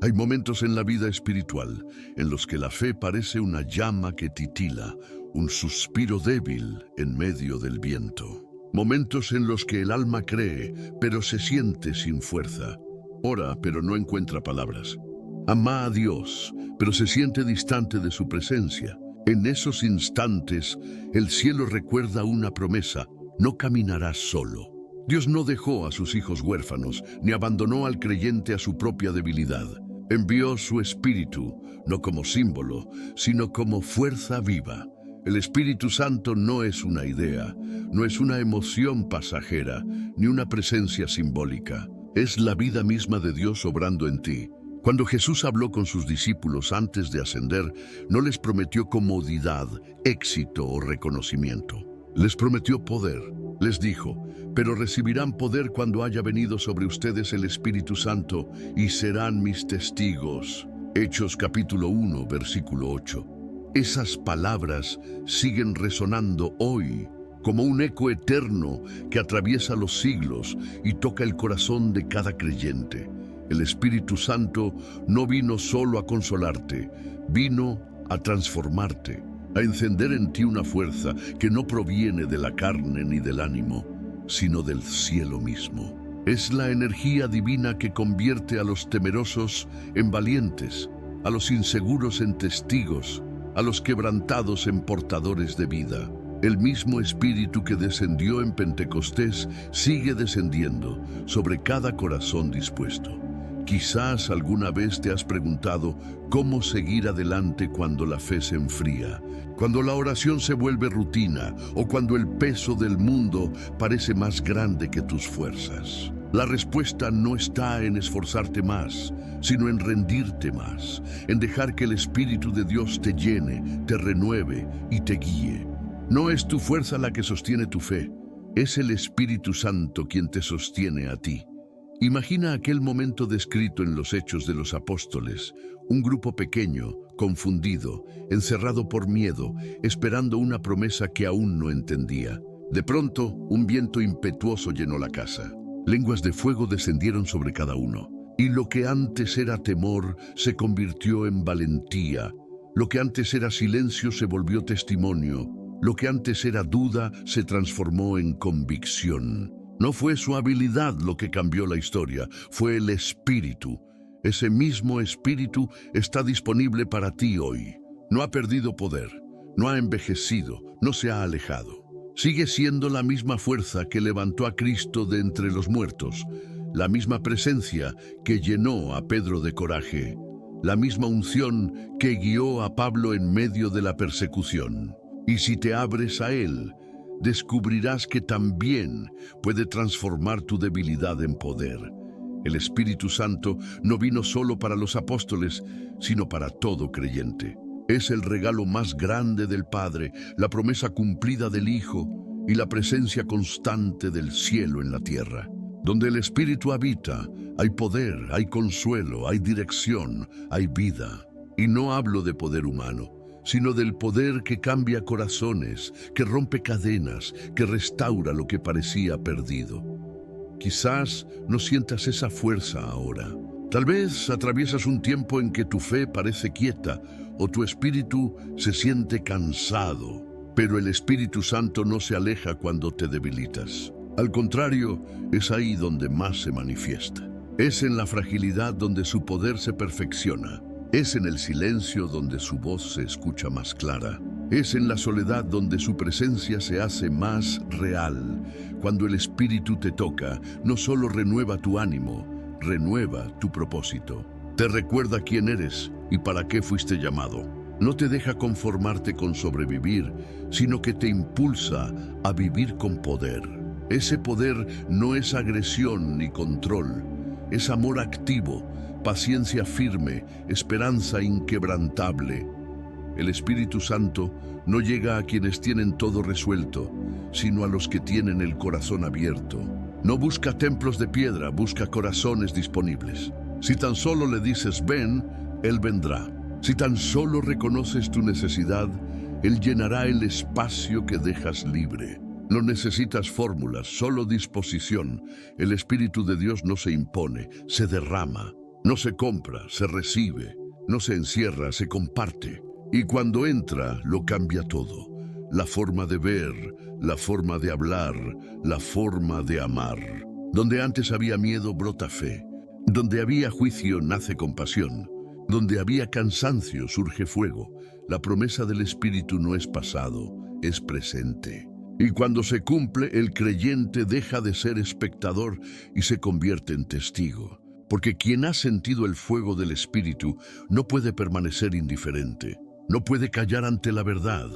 Hay momentos en la vida espiritual en los que la fe parece una llama que titila, un suspiro débil en medio del viento. Momentos en los que el alma cree, pero se siente sin fuerza. Ora, pero no encuentra palabras. Ama a Dios, pero se siente distante de su presencia. En esos instantes, el cielo recuerda una promesa: no caminarás solo. Dios no dejó a sus hijos huérfanos, ni abandonó al creyente a su propia debilidad. Envió su Espíritu, no como símbolo, sino como fuerza viva. El Espíritu Santo no es una idea, no es una emoción pasajera, ni una presencia simbólica. Es la vida misma de Dios obrando en ti. Cuando Jesús habló con sus discípulos antes de ascender, no les prometió comodidad, éxito o reconocimiento. Les prometió poder. Les dijo: pero recibirán poder cuando haya venido sobre ustedes el Espíritu Santo y serán mis testigos. Hechos capítulo 1, versículo 8. Esas palabras siguen resonando hoy como un eco eterno que atraviesa los siglos y toca el corazón de cada creyente. El Espíritu Santo no vino solo a consolarte, vino a transformarte, a encender en ti una fuerza que no proviene de la carne ni del ánimo, sino del cielo mismo. Es la energía divina que convierte a los temerosos en valientes, a los inseguros en testigos, a los quebrantados en portadores de vida. El mismo Espíritu que descendió en Pentecostés sigue descendiendo sobre cada corazón dispuesto. Quizás alguna vez te has preguntado cómo seguir adelante cuando la fe se enfría, cuando la oración se vuelve rutina o cuando el peso del mundo parece más grande que tus fuerzas. La respuesta no está en esforzarte más, sino en rendirte más, en dejar que el Espíritu de Dios te llene, te renueve y te guíe. No es tu fuerza la que sostiene tu fe, es el Espíritu Santo quien te sostiene a ti. Imagina aquel momento descrito en los Hechos de los Apóstoles, un grupo pequeño, confundido, encerrado por miedo, esperando una promesa que aún no entendía. De pronto, un viento impetuoso llenó la casa. Lenguas de fuego descendieron sobre cada uno, y lo que antes era temor se convirtió en valentía. Lo que antes era silencio se volvió testimonio. Lo que antes era duda se transformó en convicción. No fue su habilidad lo que cambió la historia, fue el Espíritu. Ese mismo Espíritu está disponible para ti hoy. No ha perdido poder, no ha envejecido, no se ha alejado. Sigue siendo la misma fuerza que levantó a Cristo de entre los muertos, la misma presencia que llenó a Pedro de coraje, la misma unción que guió a Pablo en medio de la persecución. Y si te abres a Él, descubrirás que también puede transformar tu debilidad en poder. El Espíritu Santo no vino solo para los apóstoles, sino para todo creyente. Es el regalo más grande del Padre, la promesa cumplida del Hijo y la presencia constante del cielo en la tierra. Donde el Espíritu habita, hay poder, hay consuelo, hay dirección, hay vida. Y no hablo de poder humano, sino del poder que cambia corazones, que rompe cadenas, que restaura lo que parecía perdido. Quizás no sientas esa fuerza ahora. Tal vez atraviesas un tiempo en que tu fe parece quieta o tu espíritu se siente cansado, pero el Espíritu Santo no se aleja cuando te debilitas. Al contrario, es ahí donde más se manifiesta. Es en la fragilidad donde su poder se perfecciona. Es en el silencio donde su voz se escucha más clara. Es en la soledad donde su presencia se hace más real. Cuando el Espíritu te toca, no solo renueva tu ánimo, renueva tu propósito. Te recuerda quién eres y para qué fuiste llamado. No te deja conformarte con sobrevivir, sino que te impulsa a vivir con poder. Ese poder no es agresión ni control, es amor activo, paciencia firme, esperanza inquebrantable. El Espíritu Santo no llega a quienes tienen todo resuelto, sino a los que tienen el corazón abierto. No busca templos de piedra, busca corazones disponibles. Si tan solo le dices ven, Él vendrá. Si tan solo reconoces tu necesidad, Él llenará el espacio que dejas libre. No necesitas fórmulas, solo disposición. El Espíritu de Dios no se impone, se derrama. No se compra, se recibe. No se encierra, se comparte. Y cuando entra, lo cambia todo. La forma de ver, la forma de hablar, la forma de amar. Donde antes había miedo, brota fe. Donde había juicio, nace compasión. Donde había cansancio, surge fuego. La promesa del Espíritu no es pasado, es presente. Y cuando se cumple, el creyente deja de ser espectador y se convierte en testigo. Porque quien ha sentido el fuego del Espíritu no puede permanecer indiferente. No puede callar ante la verdad.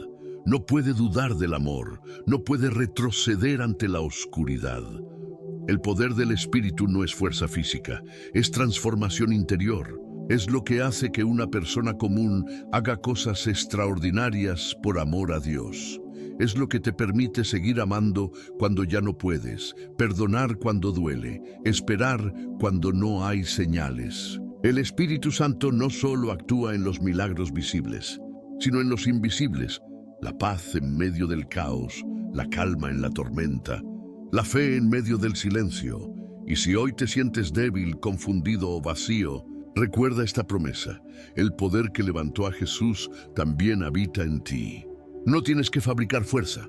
No puede dudar del amor. No puede retroceder ante la oscuridad. El poder del Espíritu no es fuerza física, es transformación interior. Es lo que hace que una persona común haga cosas extraordinarias por amor a Dios. Es lo que te permite seguir amando cuando ya no puedes, perdonar cuando duele, esperar cuando no hay señales. El Espíritu Santo no solo actúa en los milagros visibles, sino en los invisibles. La paz en medio del caos, la calma en la tormenta, la fe en medio del silencio. Y si hoy te sientes débil, confundido o vacío, recuerda esta promesa. El poder que levantó a Jesús también habita en ti. No tienes que fabricar fuerza,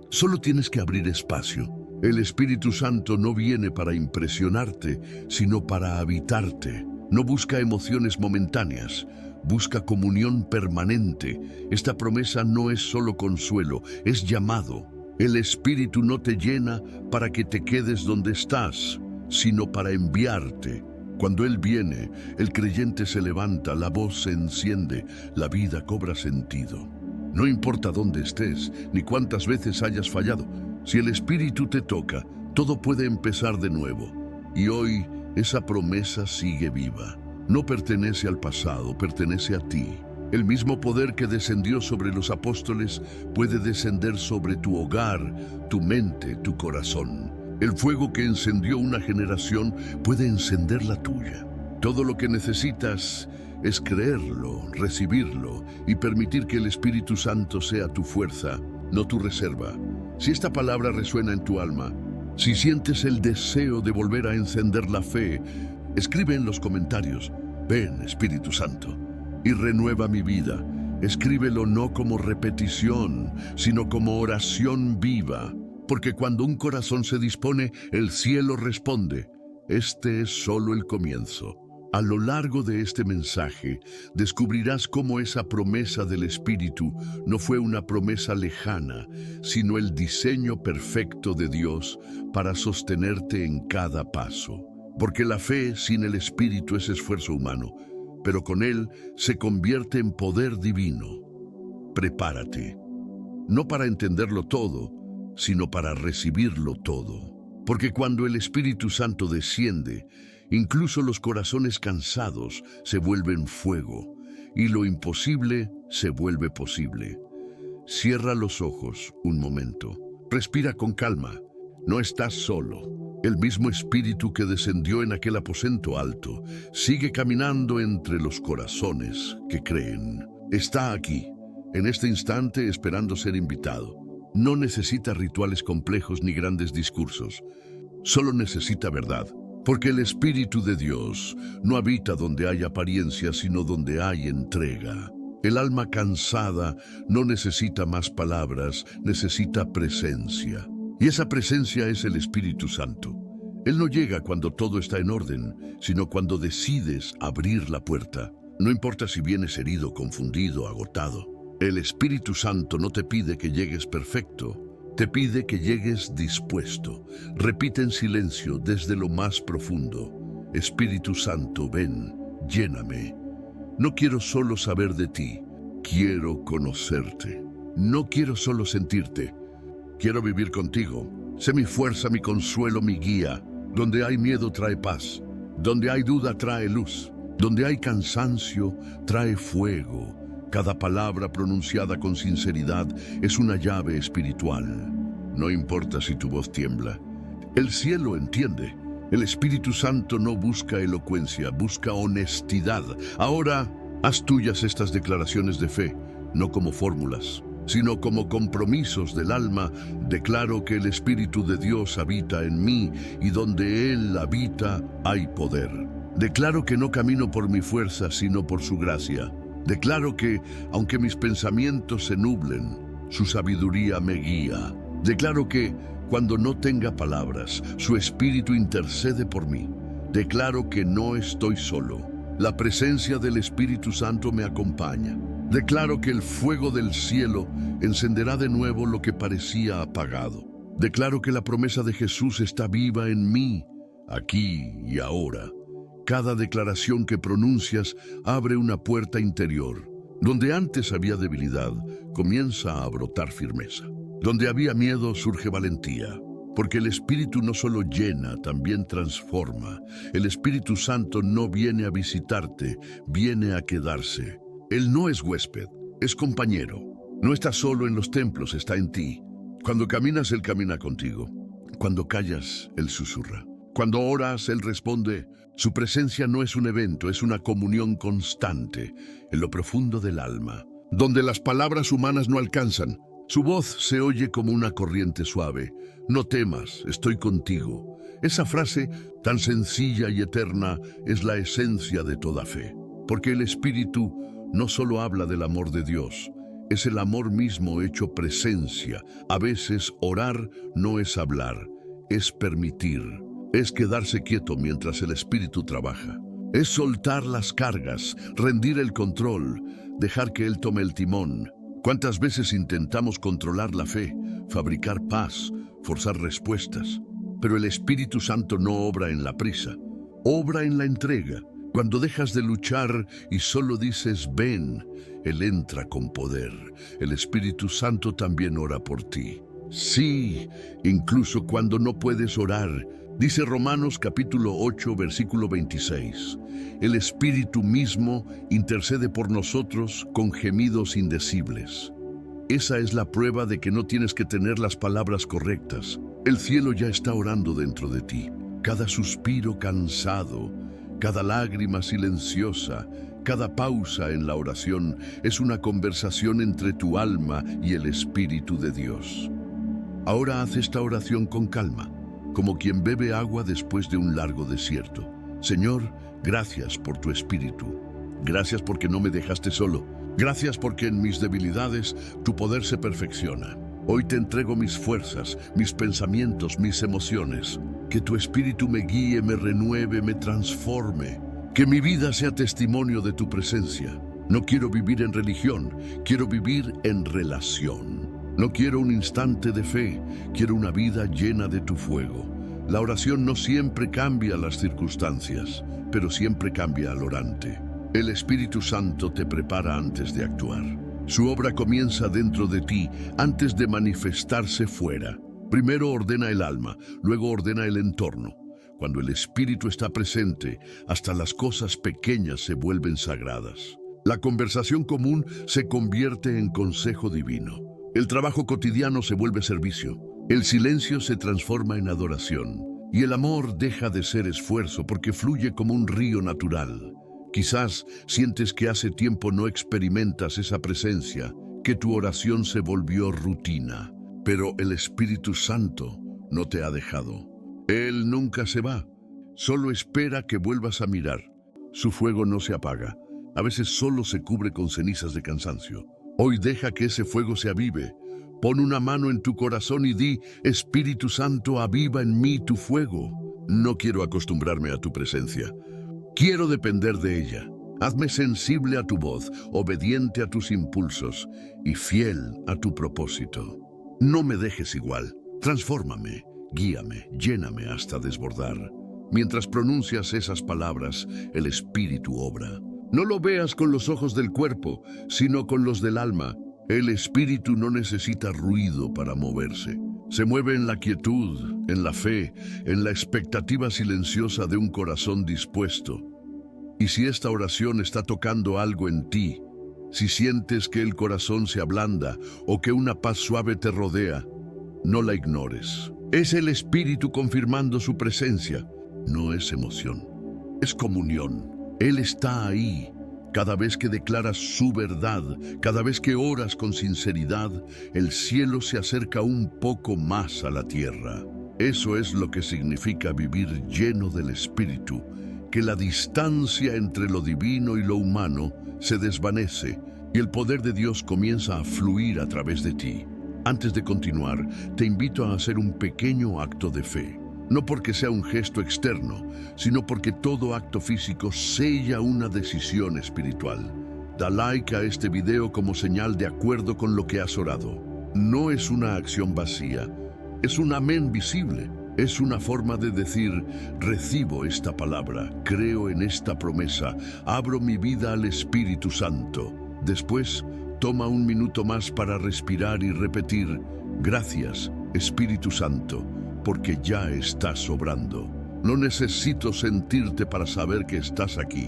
solo tienes que abrir espacio. El Espíritu Santo no viene para impresionarte, sino para habitarte. No busca emociones momentáneas, busca comunión permanente. Esta promesa no es solo consuelo, es llamado. El Espíritu no te llena para que te quedes donde estás, sino para enviarte. Cuando Él viene, el creyente se levanta, la voz se enciende, la vida cobra sentido. No importa dónde estés, ni cuántas veces hayas fallado. Si el Espíritu te toca, todo puede empezar de nuevo. Y hoy, esa promesa sigue viva. No pertenece al pasado, pertenece a ti. El mismo poder que descendió sobre los apóstoles puede descender sobre tu hogar, tu mente, tu corazón. El fuego que encendió una generación puede encender la tuya. Todo lo que necesitas es creerlo, recibirlo y permitir que el Espíritu Santo sea tu fuerza, no tu reserva. Si esta palabra resuena en tu alma, si sientes el deseo de volver a encender la fe, escribe en los comentarios: ven, Espíritu Santo, y renueva mi vida. Escríbelo no como repetición, sino como oración viva, porque cuando un corazón se dispone, el cielo responde. Este es solo el comienzo. A lo largo de este mensaje, descubrirás cómo esa promesa del Espíritu no fue una promesa lejana, sino el diseño perfecto de Dios para sostenerte en cada paso. Porque la fe sin el Espíritu es esfuerzo humano, pero con Él se convierte en poder divino. Prepárate, no para entenderlo todo, sino para recibirlo todo. Porque cuando el Espíritu Santo desciende, incluso los corazones cansados se vuelven fuego, y lo imposible se vuelve posible. Cierra los ojos un momento. Respira con calma. No estás solo. El mismo Espíritu que descendió en aquel aposento alto sigue caminando entre los corazones que creen. Está aquí, en este instante, esperando ser invitado. No necesita rituales complejos ni grandes discursos. Solo necesita verdad. Porque el Espíritu de Dios no habita donde hay apariencia, sino donde hay entrega. El alma cansada no necesita más palabras, necesita presencia. Y esa presencia es el Espíritu Santo. Él no llega cuando todo está en orden, sino cuando decides abrir la puerta. No importa si vienes herido, confundido, agotado. El Espíritu Santo no te pide que llegues perfecto. Te pide que llegues dispuesto. Repite en silencio desde lo más profundo: Espíritu Santo, ven, lléname. No quiero solo saber de ti, quiero conocerte. No quiero solo sentirte, quiero vivir contigo. Sé mi fuerza, mi consuelo, mi guía. Donde hay miedo trae paz, donde hay duda trae luz, donde hay cansancio trae fuego. Cada palabra pronunciada con sinceridad es una llave espiritual. No importa si tu voz tiembla. El cielo entiende. El Espíritu Santo no busca elocuencia, busca honestidad. Ahora, haz tuyas estas declaraciones de fe, no como fórmulas, sino como compromisos del alma. Declaro que el Espíritu de Dios habita en mí y donde Él habita hay poder. Declaro que no camino por mi fuerza, sino por su gracia. Declaro que, aunque mis pensamientos se nublen, su sabiduría me guía. Declaro que, cuando no tenga palabras, su espíritu intercede por mí. Declaro que no estoy solo. La presencia del Espíritu Santo me acompaña. Declaro que el fuego del cielo encenderá de nuevo lo que parecía apagado. Declaro que la promesa de Jesús está viva en mí, aquí y ahora. Cada declaración que pronuncias abre una puerta interior. Donde antes había debilidad, comienza a brotar firmeza. Donde había miedo, surge valentía. Porque el Espíritu no solo llena, también transforma. El Espíritu Santo no viene a visitarte, viene a quedarse. Él no es huésped, es compañero. No está solo en los templos, está en ti. Cuando caminas, Él camina contigo. Cuando callas, Él susurra. Cuando oras, Él responde. Su presencia no es un evento, es una comunión constante, en lo profundo del alma, donde las palabras humanas no alcanzan. Su voz se oye como una corriente suave. No temas, estoy contigo. Esa frase, tan sencilla y eterna, es la esencia de toda fe. Porque el Espíritu no solo habla del amor de Dios, es el amor mismo hecho presencia. A veces orar no es hablar, es permitir. Es quedarse quieto mientras el Espíritu trabaja. Es soltar las cargas, rendir el control, dejar que Él tome el timón. ¿Cuántas veces intentamos controlar la fe, fabricar paz, forzar respuestas? Pero el Espíritu Santo no obra en la prisa, obra en la entrega. Cuando dejas de luchar y solo dices ven, Él entra con poder. El Espíritu Santo también ora por ti. Sí, incluso cuando no puedes orar. Dice Romanos capítulo 8, versículo 26. El Espíritu mismo intercede por nosotros con gemidos indecibles. Esa es la prueba de que no tienes que tener las palabras correctas. El cielo ya está orando dentro de ti. Cada suspiro cansado, cada lágrima silenciosa, cada pausa en la oración es una conversación entre tu alma y el Espíritu de Dios. Ahora haz esta oración con calma, como quien bebe agua después de un largo desierto. Señor, gracias por tu Espíritu. Gracias porque no me dejaste solo. Gracias porque en mis debilidades tu poder se perfecciona. Hoy te entrego mis fuerzas, mis pensamientos, mis emociones. Que tu Espíritu me guíe, me renueve, me transforme. Que mi vida sea testimonio de tu presencia. No quiero vivir en religión, quiero vivir en relación. No quiero un instante de fe, quiero una vida llena de tu fuego. La oración no siempre cambia las circunstancias, pero siempre cambia al orante. El Espíritu Santo te prepara antes de actuar. Su obra comienza dentro de ti antes de manifestarse fuera. Primero ordena el alma, luego ordena el entorno. Cuando el Espíritu está presente, hasta las cosas pequeñas se vuelven sagradas. La conversación común se convierte en consejo divino. El trabajo cotidiano se vuelve servicio. El silencio se transforma en adoración. Y el amor deja de ser esfuerzo porque fluye como un río natural. Quizás sientes que hace tiempo no experimentas esa presencia, que tu oración se volvió rutina. Pero el Espíritu Santo no te ha dejado. Él nunca se va. Solo espera que vuelvas a mirar. Su fuego no se apaga. A veces solo se cubre con cenizas de cansancio. Hoy deja que ese fuego se avive. Pon una mano en tu corazón y di, Espíritu Santo, aviva en mí tu fuego. No quiero acostumbrarme a tu presencia. Quiero depender de ella. Hazme sensible a tu voz, obediente a tus impulsos y fiel a tu propósito. No me dejes igual. Transfórmame, guíame, lléname hasta desbordar. Mientras pronuncias esas palabras, el Espíritu obra. No lo veas con los ojos del cuerpo, sino con los del alma. El Espíritu no necesita ruido para moverse. Se mueve en la quietud, en la fe, en la expectativa silenciosa de un corazón dispuesto. Y si esta oración está tocando algo en ti, si sientes que el corazón se ablanda o que una paz suave te rodea, no la ignores. Es el Espíritu confirmando su presencia. No es emoción, es comunión. Él está ahí. Cada vez que declaras su verdad, cada vez que oras con sinceridad, el cielo se acerca un poco más a la tierra. Eso es lo que significa vivir lleno del Espíritu, que la distancia entre lo divino y lo humano se desvanece y el poder de Dios comienza a fluir a través de ti. Antes de continuar, te invito a hacer un pequeño acto de fe. No porque sea un gesto externo, sino porque todo acto físico sella una decisión espiritual. Da like a este video como señal de acuerdo con lo que has orado. No es una acción vacía, es un amén visible. Es una forma de decir, recibo esta palabra, creo en esta promesa, abro mi vida al Espíritu Santo. Después, toma un minuto más para respirar y repetir, gracias, Espíritu Santo, porque ya estás obrando. No necesito sentirte para saber que estás aquí.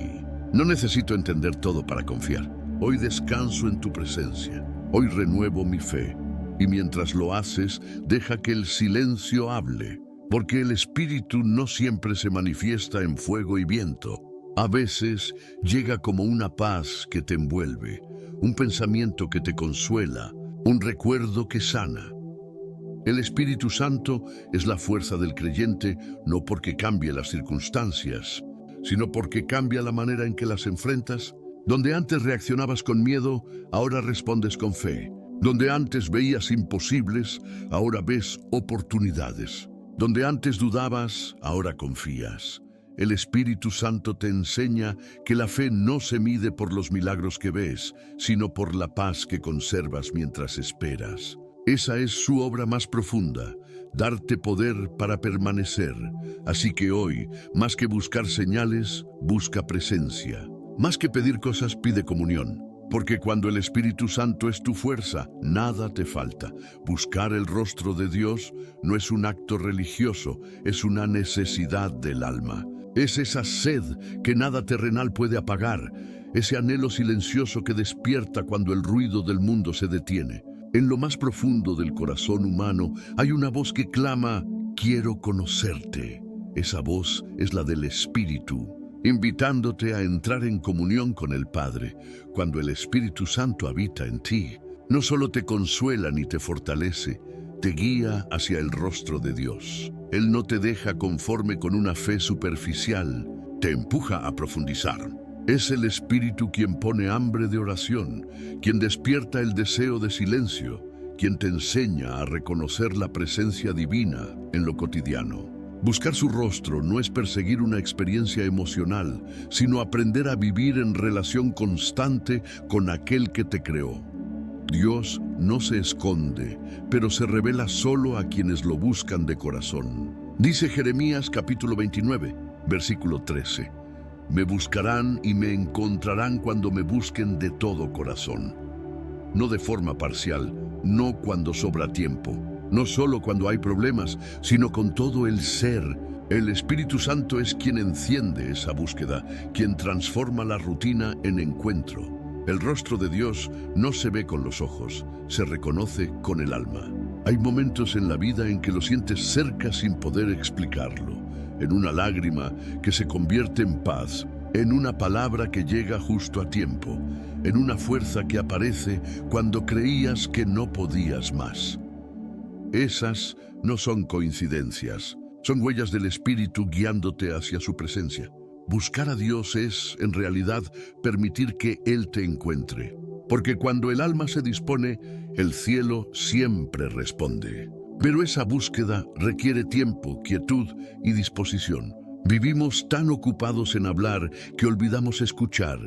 No necesito entender todo para confiar. Hoy descanso en tu presencia. Hoy renuevo mi fe. Y mientras lo haces, deja que el silencio hable. Porque el Espíritu no siempre se manifiesta en fuego y viento. A veces llega como una paz que te envuelve, un pensamiento que te consuela, un recuerdo que sana. El Espíritu Santo es la fuerza del creyente no porque cambie las circunstancias, sino porque cambia la manera en que las enfrentas. Donde antes reaccionabas con miedo, ahora respondes con fe. Donde antes veías imposibles, ahora ves oportunidades. Donde antes dudabas, ahora confías. El Espíritu Santo te enseña que la fe no se mide por los milagros que ves, sino por la paz que conservas mientras esperas. Esa es su obra más profunda, darte poder para permanecer. Así que hoy, más que buscar señales, busca presencia. Más que pedir cosas, pide comunión. Porque cuando el Espíritu Santo es tu fuerza, nada te falta. Buscar el rostro de Dios no es un acto religioso, es una necesidad del alma. Es esa sed que nada terrenal puede apagar, ese anhelo silencioso que despierta cuando el ruido del mundo se detiene. En lo más profundo del corazón humano hay una voz que clama, quiero conocerte. Esa voz es la del Espíritu, invitándote a entrar en comunión con el Padre. Cuando el Espíritu Santo habita en ti, no solo te consuela ni te fortalece, te guía hacia el rostro de Dios. Él no te deja conforme con una fe superficial, te empuja a profundizar. Es el Espíritu quien pone hambre de oración, quien despierta el deseo de silencio, quien te enseña a reconocer la presencia divina en lo cotidiano. Buscar su rostro no es perseguir una experiencia emocional, sino aprender a vivir en relación constante con aquel que te creó. Dios no se esconde, pero se revela solo a quienes lo buscan de corazón. Dice Jeremías capítulo 29, versículo 13. Me buscarán y me encontrarán cuando me busquen de todo corazón. No de forma parcial, no cuando sobra tiempo. No solo cuando hay problemas, sino con todo el ser. El Espíritu Santo es quien enciende esa búsqueda, quien transforma la rutina en encuentro. El rostro de Dios no se ve con los ojos, se reconoce con el alma. Hay momentos en la vida en que lo sientes cerca sin poder explicarlo, en una lágrima que se convierte en paz, en una palabra que llega justo a tiempo, en una fuerza que aparece cuando creías que no podías más. Esas no son coincidencias, son huellas del Espíritu guiándote hacia su presencia. Buscar a Dios es, en realidad, permitir que Él te encuentre. Porque cuando el alma se dispone, el cielo siempre responde. Pero esa búsqueda requiere tiempo, quietud y disposición. Vivimos tan ocupados en hablar que olvidamos escuchar,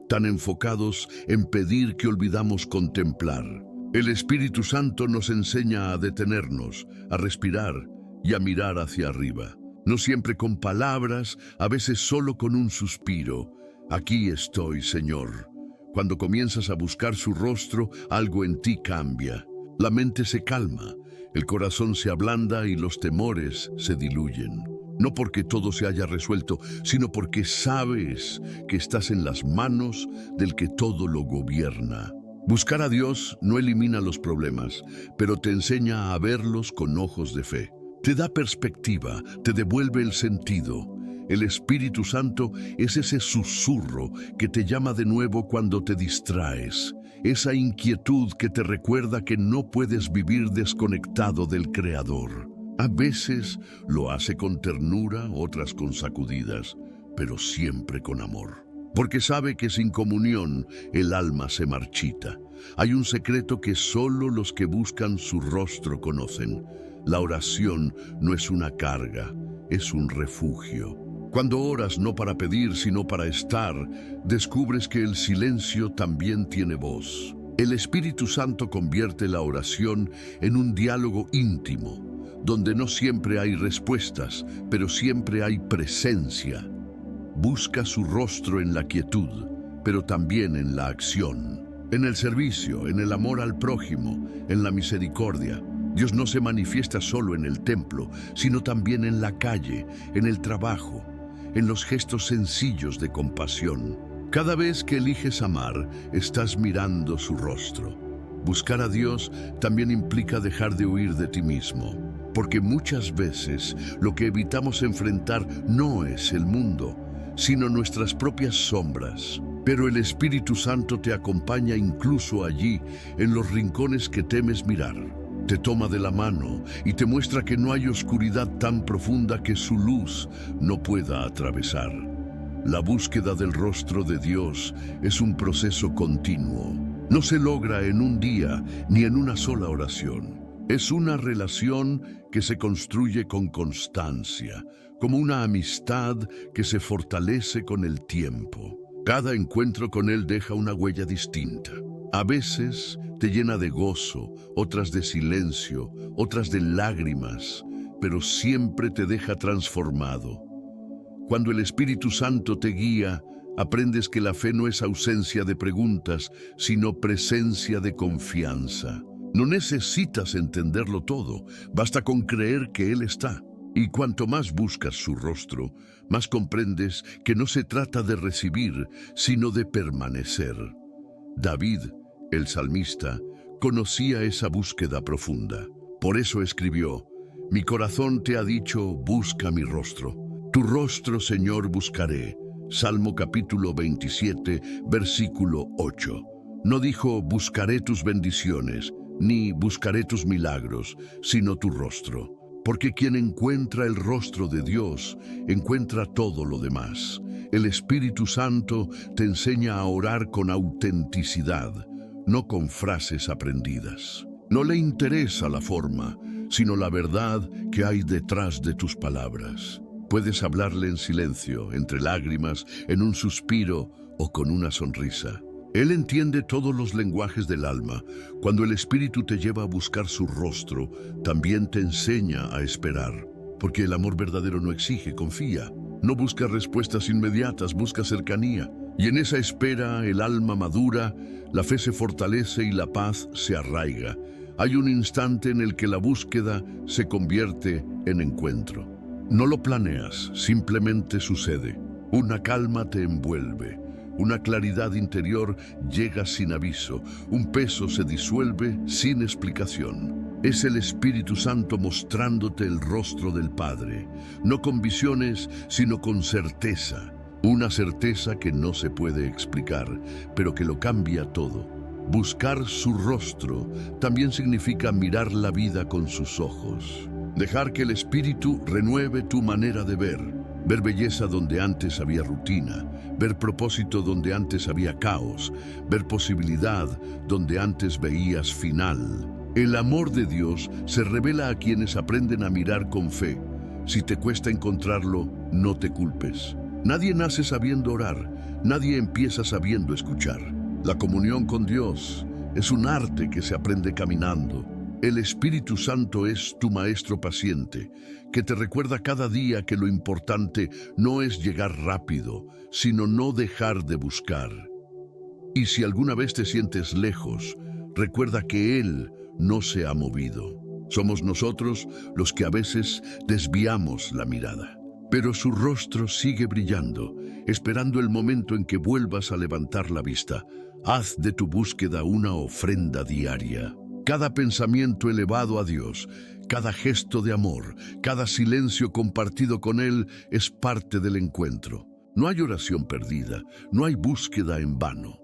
tan enfocados en pedir que olvidamos contemplar. El Espíritu Santo nos enseña a detenernos, a respirar y a mirar hacia arriba. No siempre con palabras, a veces solo con un suspiro. Aquí estoy, Señor. Cuando comienzas a buscar su rostro, algo en ti cambia. La mente se calma, el corazón se ablanda y los temores se diluyen. No porque todo se haya resuelto, sino porque sabes que estás en las manos del que todo lo gobierna. Buscar a Dios no elimina los problemas, pero te enseña a verlos con ojos de fe. Te da perspectiva, te devuelve el sentido. El Espíritu Santo es ese susurro que te llama de nuevo cuando te distraes. Esa inquietud que te recuerda que no puedes vivir desconectado del Creador. A veces lo hace con ternura, otras con sacudidas, pero siempre con amor. Porque sabe que sin comunión el alma se marchita. Hay un secreto que solo los que buscan su rostro conocen. La oración no es una carga, es un refugio. Cuando oras no para pedir, sino para estar, descubres que el silencio también tiene voz. El Espíritu Santo convierte la oración en un diálogo íntimo, donde no siempre hay respuestas, pero siempre hay presencia. Busca su rostro en la quietud, pero también en la acción, en el servicio, en el amor al prójimo, en la misericordia. Dios no se manifiesta solo en el templo, sino también en la calle, en el trabajo, en los gestos sencillos de compasión. Cada vez que eliges amar, estás mirando su rostro. Buscar a Dios también implica dejar de huir de ti mismo, porque muchas veces lo que evitamos enfrentar no es el mundo, sino nuestras propias sombras. Pero el Espíritu Santo te acompaña incluso allí, en los rincones que temes mirar. Te toma de la mano y te muestra que no hay oscuridad tan profunda que su luz no pueda atravesar. La búsqueda del rostro de Dios es un proceso continuo. No se logra en un día ni en una sola oración. Es una relación que se construye con constancia, como una amistad que se fortalece con el tiempo. Cada encuentro con Él deja una huella distinta. A veces te llena de gozo, otras de silencio, otras de lágrimas, pero siempre te deja transformado. Cuando el Espíritu Santo te guía, aprendes que la fe no es ausencia de preguntas, sino presencia de confianza. No necesitas entenderlo todo, basta con creer que Él está. Y cuanto más buscas su rostro, más comprendes que no se trata de recibir, sino de permanecer. David, el salmista, conocía esa búsqueda profunda. Por eso escribió: «Mi corazón te ha dicho, busca mi rostro. Tu rostro, Señor, buscaré». Salmo capítulo 27, versículo 8. No dijo, buscaré tus bendiciones, ni buscaré tus milagros, sino tu rostro. Porque quien encuentra el rostro de Dios, encuentra todo lo demás. El Espíritu Santo te enseña a orar con autenticidad, no con frases aprendidas. No le interesa la forma, sino la verdad que hay detrás de tus palabras. Puedes hablarle en silencio, entre lágrimas, en un suspiro o con una sonrisa. Él entiende todos los lenguajes del alma. Cuando el Espíritu te lleva a buscar su rostro, también te enseña a esperar. Porque el amor verdadero no exige, confía. No busca respuestas inmediatas, busca cercanía. Y en esa espera el alma madura, la fe se fortalece y la paz se arraiga. Hay un instante en el que la búsqueda se convierte en encuentro. No lo planeas, simplemente sucede. Una calma te envuelve. Una claridad interior llega sin aviso, un peso se disuelve sin explicación. Es el Espíritu Santo mostrándote el rostro del Padre, no con visiones, sino con certeza. Una certeza que no se puede explicar, pero que lo cambia todo. Buscar su rostro también significa mirar la vida con sus ojos. Dejar que el Espíritu renueve tu manera de ver. Ver belleza donde antes había rutina, ver propósito donde antes había caos, ver posibilidad donde antes veías final. El amor de Dios se revela a quienes aprenden a mirar con fe. Si te cuesta encontrarlo, no te culpes. Nadie nace sabiendo orar, nadie empieza sabiendo escuchar. La comunión con Dios es un arte que se aprende caminando. El Espíritu Santo es tu maestro paciente, que te recuerda cada día que lo importante no es llegar rápido, sino no dejar de buscar. Y si alguna vez te sientes lejos, recuerda que Él no se ha movido. Somos nosotros los que a veces desviamos la mirada. Pero su rostro sigue brillando, esperando el momento en que vuelvas a levantar la vista. Haz de tu búsqueda una ofrenda diaria. Cada pensamiento elevado a Dios, cada gesto de amor, cada silencio compartido con Él es parte del encuentro. No hay oración perdida, no hay búsqueda en vano.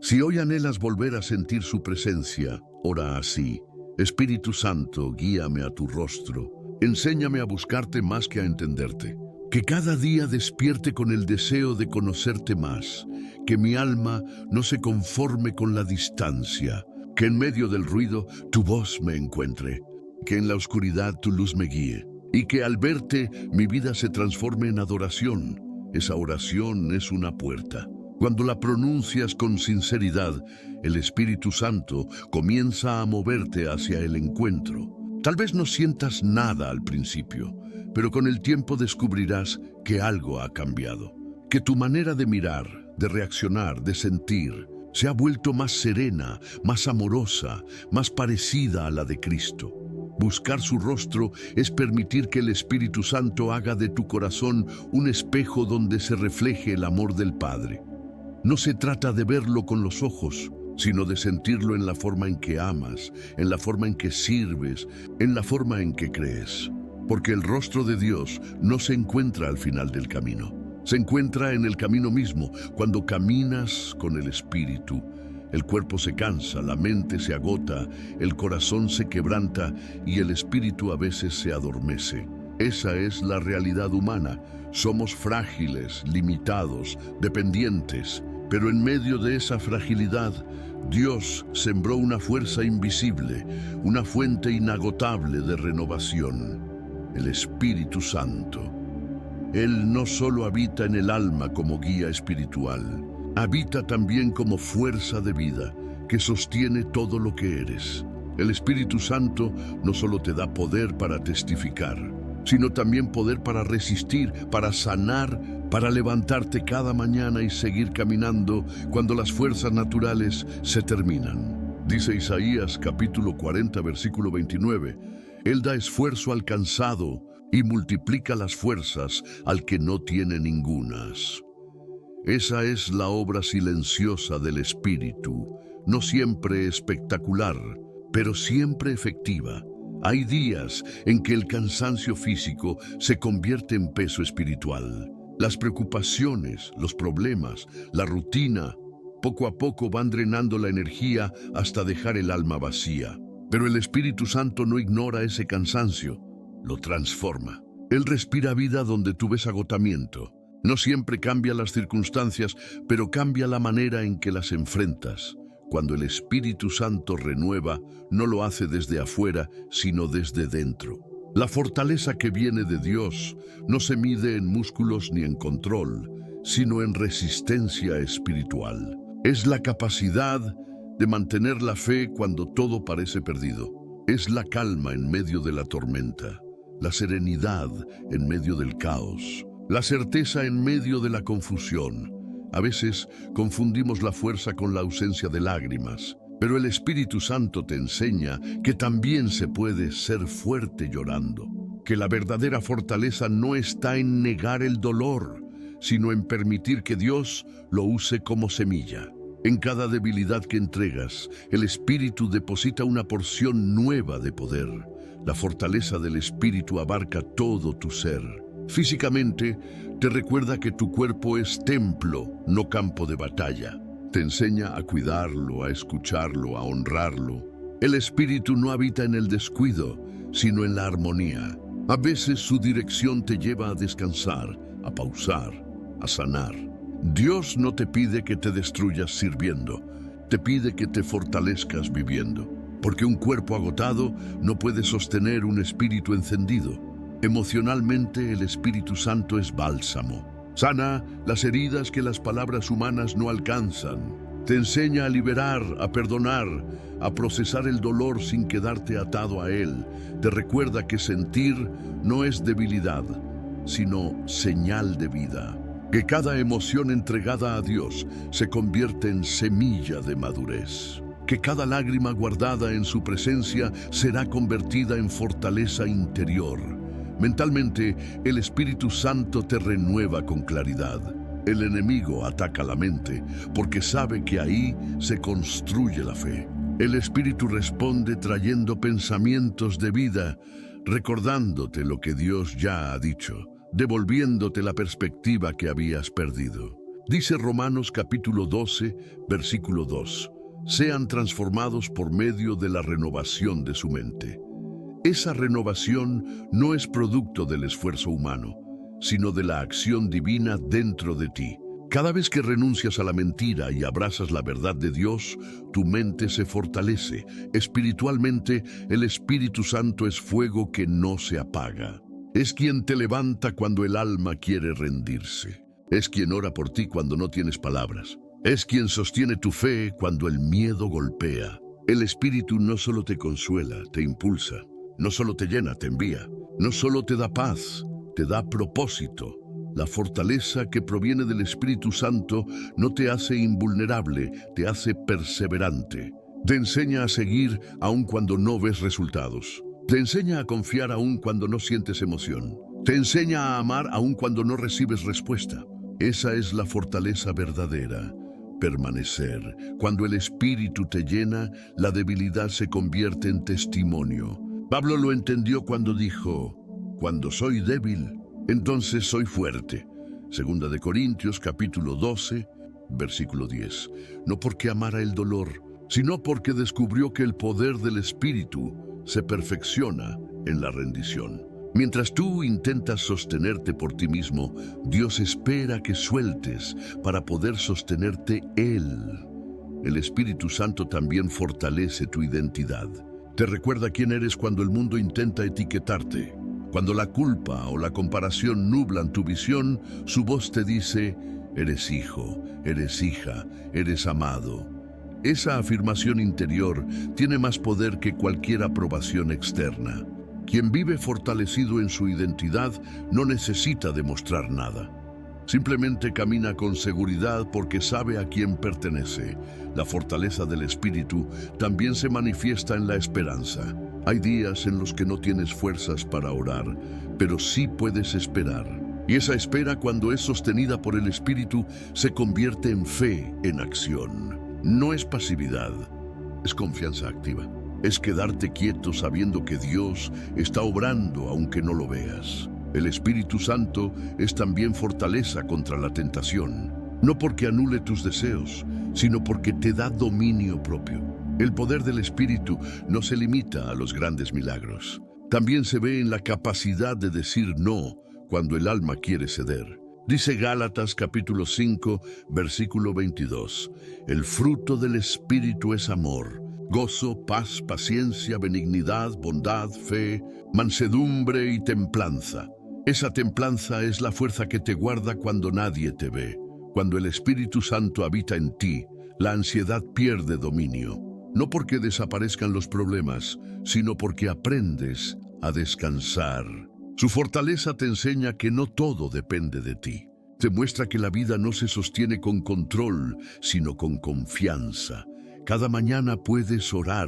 Si hoy anhelas volver a sentir su presencia, ora así: Espíritu Santo, guíame a tu rostro. Enséñame a buscarte más que a entenderte. Que cada día despierte con el deseo de conocerte más, que mi alma no se conforme con la distancia, que en medio del ruido tu voz me encuentre, que en la oscuridad tu luz me guíe, y que al verte mi vida se transforme en adoración. Esa oración es una puerta. Cuando la pronuncias con sinceridad, el Espíritu Santo comienza a moverte hacia el encuentro. Tal vez no sientas nada al principio, pero con el tiempo descubrirás que algo ha cambiado, que tu manera de mirar, de reaccionar, de sentir, se ha vuelto más serena, más amorosa, más parecida a la de Cristo. Buscar su rostro es permitir que el Espíritu Santo haga de tu corazón un espejo donde se refleje el amor del Padre. No se trata de verlo con los ojos, sino de sentirlo en la forma en que amas, en la forma en que sirves, en la forma en que crees. Porque el rostro de Dios no se encuentra al final del camino. Se encuentra en el camino mismo, cuando caminas con el Espíritu. El cuerpo se cansa, la mente se agota, el corazón se quebranta y el espíritu a veces se adormece. Esa es la realidad humana. Somos frágiles, limitados, dependientes. Pero en medio de esa fragilidad, Dios sembró una fuerza invisible, una fuente inagotable de renovación. El Espíritu Santo. Él no solo habita en el alma como guía espiritual, habita también como fuerza de vida que sostiene todo lo que eres. El Espíritu Santo no solo te da poder para testificar, sino también poder para resistir, para sanar, para levantarte cada mañana y seguir caminando cuando las fuerzas naturales se terminan. Dice Isaías capítulo 40, versículo 29, Él da esfuerzo al cansado y multiplica las fuerzas al que no tiene ningunas. Esa es la obra silenciosa del Espíritu, no siempre espectacular, pero siempre efectiva. Hay días en que el cansancio físico se convierte en peso espiritual. Las preocupaciones, los problemas, la rutina, poco a poco van drenando la energía hasta dejar el alma vacía. Pero el Espíritu Santo no ignora ese cansancio, lo transforma. Él respira vida donde tú ves agotamiento. No siempre cambia las circunstancias, pero cambia la manera en que las enfrentas. Cuando el Espíritu Santo renueva, no lo hace desde afuera, sino desde dentro. La fortaleza que viene de Dios no se mide en músculos ni en control, sino en resistencia espiritual. Es la capacidad de mantener la fe cuando todo parece perdido. Es la calma en medio de la tormenta, la serenidad en medio del caos, la certeza en medio de la confusión. A veces confundimos la fuerza con la ausencia de lágrimas, pero el Espíritu Santo te enseña que también se puede ser fuerte llorando, que la verdadera fortaleza no está en negar el dolor, sino en permitir que Dios lo use como semilla. En cada debilidad que entregas, el Espíritu deposita una porción nueva de poder. La fortaleza del Espíritu abarca todo tu ser. Físicamente, te recuerda que tu cuerpo es templo, no campo de batalla. Te enseña a cuidarlo, a escucharlo, a honrarlo. El Espíritu no habita en el descuido, sino en la armonía. A veces su dirección te lleva a descansar, a pausar, a sanar. Dios no te pide que te destruyas sirviendo, te pide que te fortalezcas viviendo, porque un cuerpo agotado no puede sostener un espíritu encendido. Emocionalmente, el Espíritu Santo es bálsamo. Sana las heridas que las palabras humanas no alcanzan. Te enseña a liberar, a perdonar, a procesar el dolor sin quedarte atado a él. Te recuerda que sentir no es debilidad, sino señal de vida. Que cada emoción entregada a Dios se convierte en semilla de madurez. Que cada lágrima guardada en su presencia será convertida en fortaleza interior. Mentalmente, el Espíritu Santo te renueva con claridad. El enemigo ataca la mente porque sabe que ahí se construye la fe. El Espíritu responde trayendo pensamientos de vida, recordándote lo que Dios ya ha dicho, devolviéndote la perspectiva que habías perdido. Dice Romanos capítulo 12, versículo 2, sean transformados por medio de la renovación de su mente. Esa renovación no es producto del esfuerzo humano, sino de la acción divina dentro de ti. Cada vez que renuncias a la mentira y abrazas la verdad de Dios, tu mente se fortalece. Espiritualmente, el Espíritu Santo es fuego que no se apaga. Es quien te levanta cuando el alma quiere rendirse. Es quien ora por ti cuando no tienes palabras. Es quien sostiene tu fe cuando el miedo golpea. El Espíritu no solo te consuela, te impulsa. No solo te llena, te envía. No solo te da paz, te da propósito. La fortaleza que proviene del Espíritu Santo no te hace invulnerable, te hace perseverante. Te enseña a seguir aun cuando no ves resultados. Te enseña a confiar aun cuando no sientes emoción. Te enseña a amar aun cuando no recibes respuesta. Esa es la fortaleza verdadera. Permanecer. Cuando el Espíritu te llena, la debilidad se convierte en testimonio. Pablo lo entendió cuando dijo: cuando soy débil, entonces soy fuerte. Segunda de Corintios, capítulo 12, versículo 10. No porque amara el dolor, sino porque descubrió que el poder del Espíritu se perfecciona en la rendición. Mientras tú intentas sostenerte por ti mismo, Dios espera que sueltes para poder sostenerte Él. El Espíritu Santo también fortalece tu identidad. Te recuerda quién eres cuando el mundo intenta etiquetarte. Cuando la culpa o la comparación nublan tu visión, su voz te dice: eres hijo, eres hija, eres amado. Esa afirmación interior tiene más poder que cualquier aprobación externa. Quien vive fortalecido en su identidad no necesita demostrar nada. Simplemente camina con seguridad porque sabe a quién pertenece. La fortaleza del Espíritu también se manifiesta en la esperanza. Hay días en los que no tienes fuerzas para orar, pero sí puedes esperar. Y esa espera, cuando es sostenida por el Espíritu, se convierte en fe en acción. No es pasividad, es confianza activa. Es quedarte quieto sabiendo que Dios está obrando aunque no lo veas. El Espíritu Santo es también fortaleza contra la tentación. No porque anule tus deseos, sino porque te da dominio propio. El poder del Espíritu no se limita a los grandes milagros. También se ve en la capacidad de decir no cuando el alma quiere ceder. Dice Gálatas capítulo 5, versículo 22. El fruto del Espíritu es amor, gozo, paz, paciencia, benignidad, bondad, fe, mansedumbre y templanza. Esa templanza es la fuerza que te guarda cuando nadie te ve. Cuando el Espíritu Santo habita en ti, la ansiedad pierde dominio. No porque desaparezcan los problemas, sino porque aprendes a descansar. Su fortaleza te enseña que no todo depende de ti. Te muestra que la vida no se sostiene con control, sino con confianza. Cada mañana puedes orar: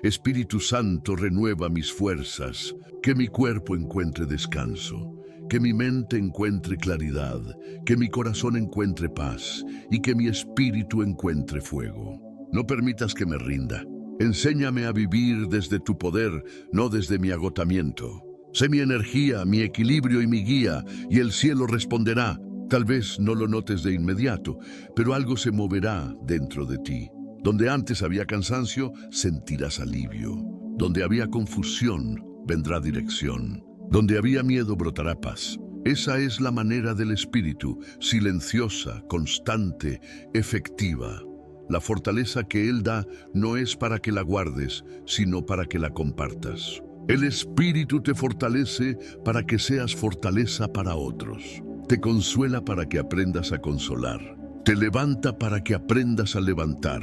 Espíritu Santo, renueva mis fuerzas, que mi cuerpo encuentre descanso, que mi mente encuentre claridad, que mi corazón encuentre paz y que mi espíritu encuentre fuego. No permitas que me rinda. Enséñame a vivir desde tu poder, no desde mi agotamiento. Sé mi energía, mi equilibrio y mi guía, y el cielo responderá. Tal vez no lo notes de inmediato, pero algo se moverá dentro de ti. Donde antes había cansancio, sentirás alivio. Donde había confusión, vendrá dirección. Donde había miedo, brotará paz. Esa es la manera del Espíritu, silenciosa, constante, efectiva. La fortaleza que Él da no es para que la guardes, sino para que la compartas. El Espíritu te fortalece para que seas fortaleza para otros. Te consuela para que aprendas a consolar. Te levanta para que aprendas a levantar.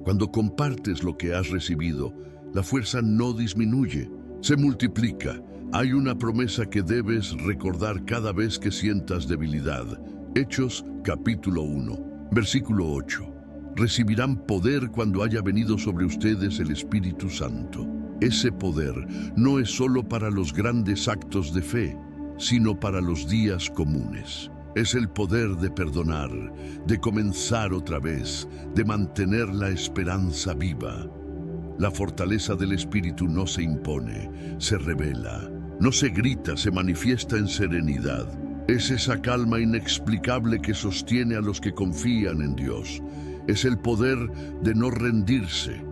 Cuando compartes lo que has recibido, la fuerza no disminuye, se multiplica. Hay una promesa que debes recordar cada vez que sientas debilidad. Hechos capítulo 1, versículo 8. Recibirán poder cuando haya venido sobre ustedes el Espíritu Santo. Ese poder no es solo para los grandes actos de fe, sino para los días comunes. Es el poder de perdonar, de comenzar otra vez, de mantener la esperanza viva. La fortaleza del Espíritu no se impone, se revela. No se grita, se manifiesta en serenidad. Es esa calma inexplicable que sostiene a los que confían en Dios. Es el poder de no rendirse.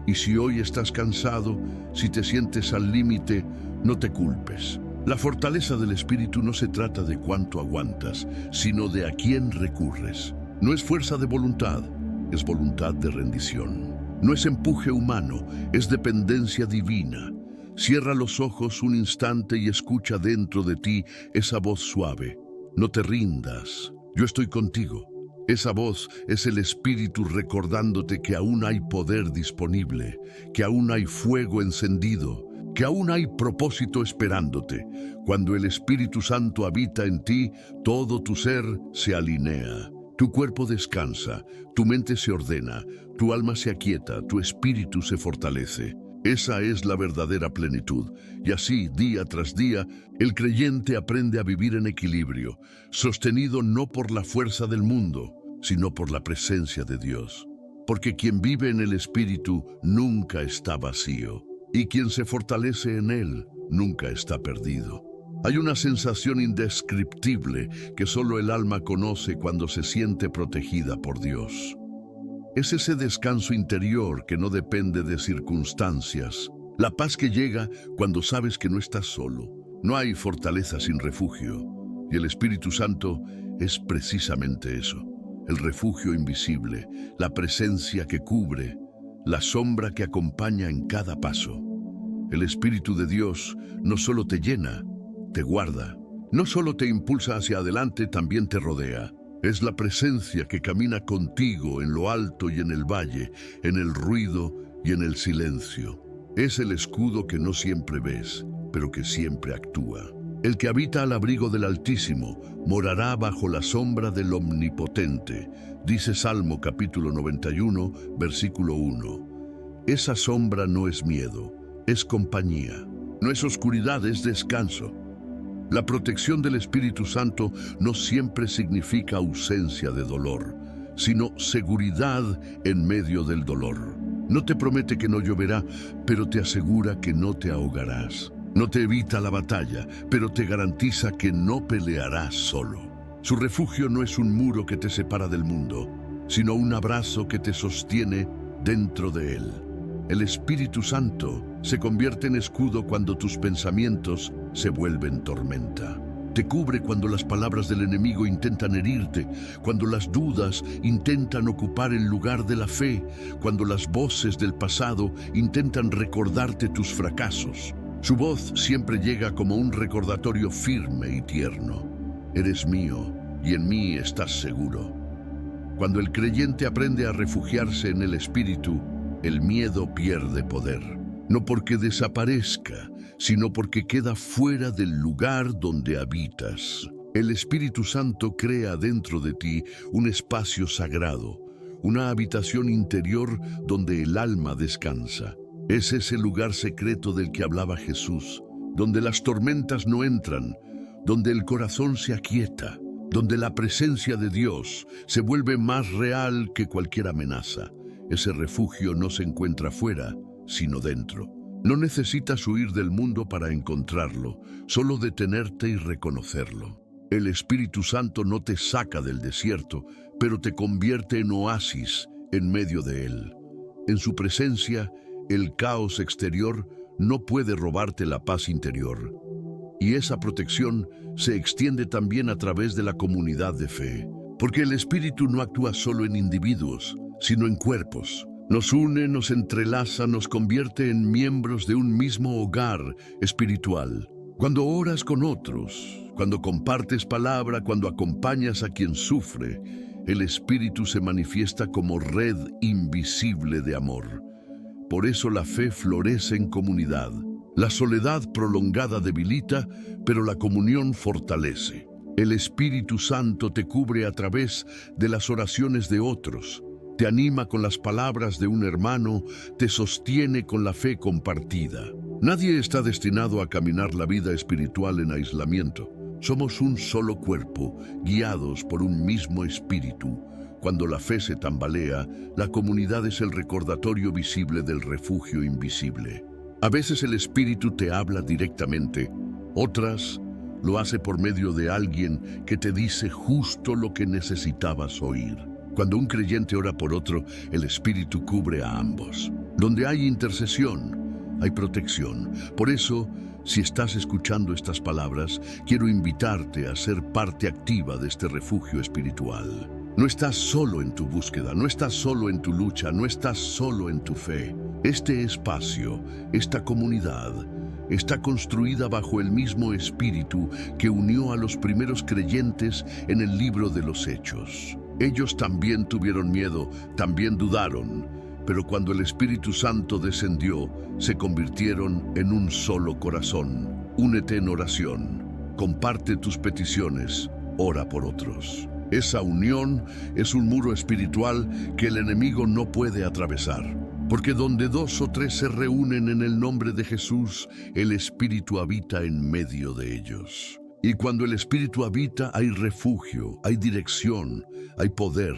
Y si hoy estás cansado, si te sientes al límite, no te culpes. La fortaleza del espíritu no se trata de cuánto aguantas, sino de a quién recurres. No es fuerza de voluntad, es voluntad de rendición. No es empuje humano, es dependencia divina. Cierra los ojos un instante y escucha dentro de ti esa voz suave. No te rindas, yo estoy contigo. Esa voz es el Espíritu recordándote que aún hay poder disponible, que aún hay fuego encendido, que aún hay propósito esperándote. Cuando el Espíritu Santo habita en ti, todo tu ser se alinea. Tu cuerpo descansa, tu mente se ordena, tu alma se aquieta, tu espíritu se fortalece. Esa es la verdadera plenitud. Y así, día tras día, el creyente aprende a vivir en equilibrio, sostenido no por la fuerza del mundo, sino por la presencia de Dios. Porque quien vive en el Espíritu nunca está vacío, y quien se fortalece en él nunca está perdido. Hay una sensación indescriptible que solo el alma conoce cuando se siente protegida por Dios. Es ese descanso interior que no depende de circunstancias. La paz que llega cuando sabes que no estás solo. No hay fortaleza sin refugio. Y el Espíritu Santo es precisamente eso. El refugio invisible, la presencia que cubre, la sombra que acompaña en cada paso. El Espíritu de Dios no solo te llena, te guarda. No solo te impulsa hacia adelante, también te rodea. Es la presencia que camina contigo en lo alto y en el valle, en el ruido y en el silencio. Es el escudo que no siempre ves, pero que siempre actúa. El que habita al abrigo del Altísimo morará bajo la sombra del Omnipotente, dice Salmo capítulo 91, versículo 1. Esa sombra no es miedo, es compañía. No es oscuridad, es descanso. La protección del Espíritu Santo no siempre significa ausencia de dolor, sino seguridad en medio del dolor. No te promete que no lloverá, pero te asegura que no te ahogarás. No te evita la batalla, pero te garantiza que no pelearás solo. Su refugio no es un muro que te separa del mundo, sino un abrazo que te sostiene dentro de él. El Espíritu Santo se convierte en escudo cuando tus pensamientos se vuelven tormenta. Te cubre cuando las palabras del enemigo intentan herirte, cuando las dudas intentan ocupar el lugar de la fe, cuando las voces del pasado intentan recordarte tus fracasos. Su voz siempre llega como un recordatorio firme y tierno. Eres mío y en mí estás seguro. Cuando el creyente aprende a refugiarse en el Espíritu, el miedo pierde poder. No porque desaparezca, sino porque queda fuera del lugar donde habitas. El Espíritu Santo crea dentro de ti un espacio sagrado, una habitación interior donde el alma descansa. Es ese lugar secreto del que hablaba Jesús, donde las tormentas no entran, donde el corazón se aquieta, donde la presencia de Dios se vuelve más real que cualquier amenaza. Ese refugio no se encuentra fuera, sino dentro. No necesitas huir del mundo para encontrarlo, solo detenerte y reconocerlo. El Espíritu Santo no te saca del desierto, pero te convierte en oasis en medio de él. En su presencia, el caos exterior no puede robarte la paz interior. Y esa protección se extiende también a través de la comunidad de fe. Porque el Espíritu no actúa solo en individuos, sino en cuerpos. Nos une, nos entrelaza, nos convierte en miembros de un mismo hogar espiritual. Cuando oras con otros, cuando compartes palabra, cuando acompañas a quien sufre, el Espíritu se manifiesta como red invisible de amor. Por eso la fe florece en comunidad. La soledad prolongada debilita, pero la comunión fortalece. El Espíritu Santo te cubre a través de las oraciones de otros. Te anima con las palabras de un hermano, te sostiene con la fe compartida. Nadie está destinado a caminar la vida espiritual en aislamiento. Somos un solo cuerpo, guiados por un mismo espíritu. Cuando la fe se tambalea, la comunidad es el recordatorio visible del refugio invisible. A veces el Espíritu te habla directamente, otras lo hace por medio de alguien que te dice justo lo que necesitabas oír. Cuando un creyente ora por otro, el Espíritu cubre a ambos. Donde hay intercesión, hay protección. Por eso, si estás escuchando estas palabras, quiero invitarte a ser parte activa de este refugio espiritual. No estás solo en tu búsqueda, no estás solo en tu lucha, no estás solo en tu fe. Este espacio, esta comunidad, está construida bajo el mismo espíritu que unió a los primeros creyentes en el libro de los Hechos. Ellos también tuvieron miedo, también dudaron, pero cuando el Espíritu Santo descendió, se convirtieron en un solo corazón. Únete en oración, comparte tus peticiones, ora por otros. Esa unión es un muro espiritual que el enemigo no puede atravesar. Porque donde 2 o 3 se reúnen en el nombre de Jesús, el Espíritu habita en medio de ellos. Y cuando el Espíritu habita, hay refugio, hay dirección, hay poder.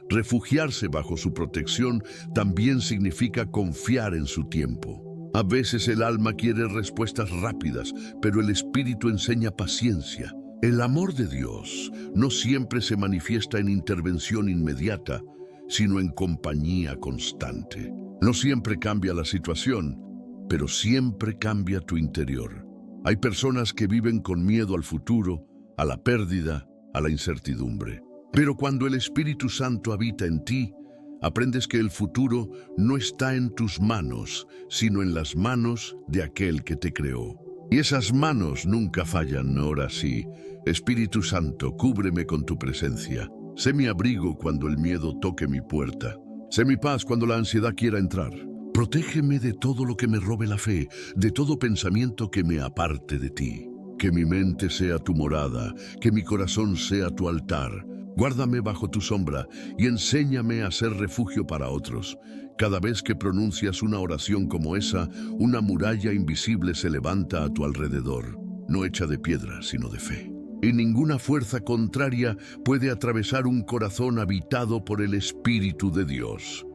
Refugiarse bajo su protección también significa confiar en su tiempo. A veces el alma quiere respuestas rápidas, pero el Espíritu enseña paciencia. El amor de Dios no siempre se manifiesta en intervención inmediata, sino en compañía constante. No siempre cambia la situación, pero siempre cambia tu interior. Hay personas que viven con miedo al futuro, a la pérdida, a la incertidumbre. Pero cuando el Espíritu Santo habita en ti, aprendes que el futuro no está en tus manos, sino en las manos de aquel que te creó. Y esas manos nunca fallan. Ahora sí, Espíritu Santo, cúbreme con tu presencia. Sé mi abrigo cuando el miedo toque mi puerta. Sé mi paz cuando la ansiedad quiera entrar. Protégeme de todo lo que me robe la fe, de todo pensamiento que me aparte de ti. Que mi mente sea tu morada, que mi corazón sea tu altar. Guárdame bajo tu sombra y enséñame a ser refugio para otros. Cada vez que pronuncias una oración como esa, una muralla invisible se levanta a tu alrededor, no hecha de piedra, sino de fe. Y ninguna fuerza contraria puede atravesar un corazón habitado por el Espíritu de Dios.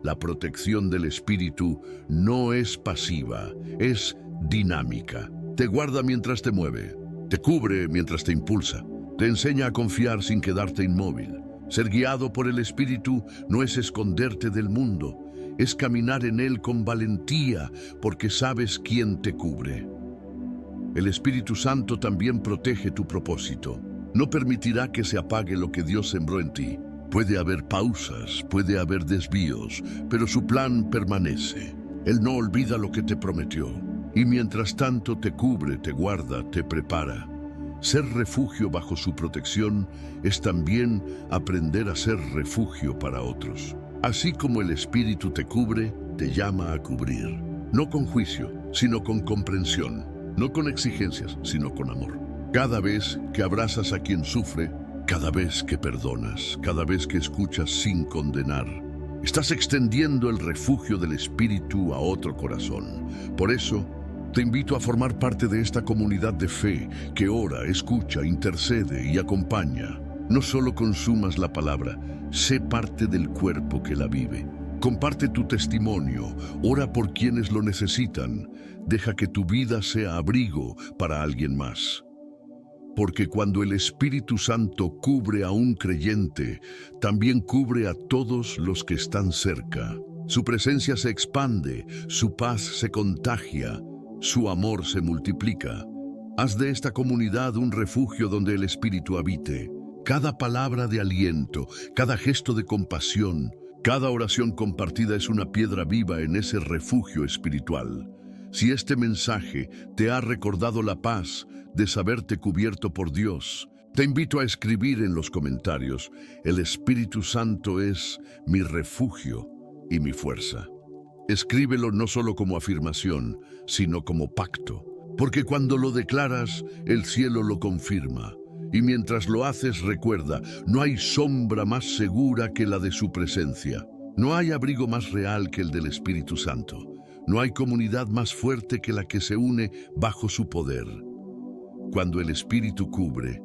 La protección del Espíritu no es pasiva, es dinámica. Te guarda mientras te mueve, te cubre mientras te impulsa, te enseña a confiar sin quedarte inmóvil. Ser guiado por el Espíritu no es esconderte del mundo, es caminar en él con valentía porque sabes quién te cubre. El Espíritu Santo también protege tu propósito. No permitirá que se apague lo que Dios sembró en ti. Puede haber pausas, puede haber desvíos, pero su plan permanece. Él no olvida lo que te prometió. Y mientras tanto te cubre, te guarda, te prepara. Ser refugio bajo su protección es también aprender a ser refugio para otros. Así como el Espíritu te cubre, te llama a cubrir. No con juicio, sino con comprensión. No con exigencias, sino con amor. Cada vez que abrazas a quien sufre, cada vez que perdonas, cada vez que escuchas sin condenar, estás extendiendo el refugio del Espíritu a otro corazón. Por eso, te invito a formar parte de esta comunidad de fe que ora, escucha, intercede y acompaña. No solo consumas la palabra, sé parte del cuerpo que la vive. Comparte tu testimonio, ora por quienes lo necesitan. Deja que tu vida sea abrigo para alguien más. Porque cuando el Espíritu Santo cubre a un creyente, también cubre a todos los que están cerca. Su presencia se expande, su paz se contagia, su amor se multiplica. Haz de esta comunidad un refugio donde el Espíritu habite. Cada palabra de aliento, cada gesto de compasión, cada oración compartida es una piedra viva en ese refugio espiritual. Si este mensaje te ha recordado la paz de saberte cubierto por Dios, te invito a escribir en los comentarios: el Espíritu Santo es mi refugio y mi fuerza. Escríbelo no solo como afirmación, sino como pacto, porque cuando lo declaras, el cielo lo confirma. Y mientras lo haces, recuerda, no hay sombra más segura que la de su presencia. No hay abrigo más real que el del Espíritu Santo. No hay comunidad más fuerte que la que se une bajo su poder. Cuando el Espíritu cubre,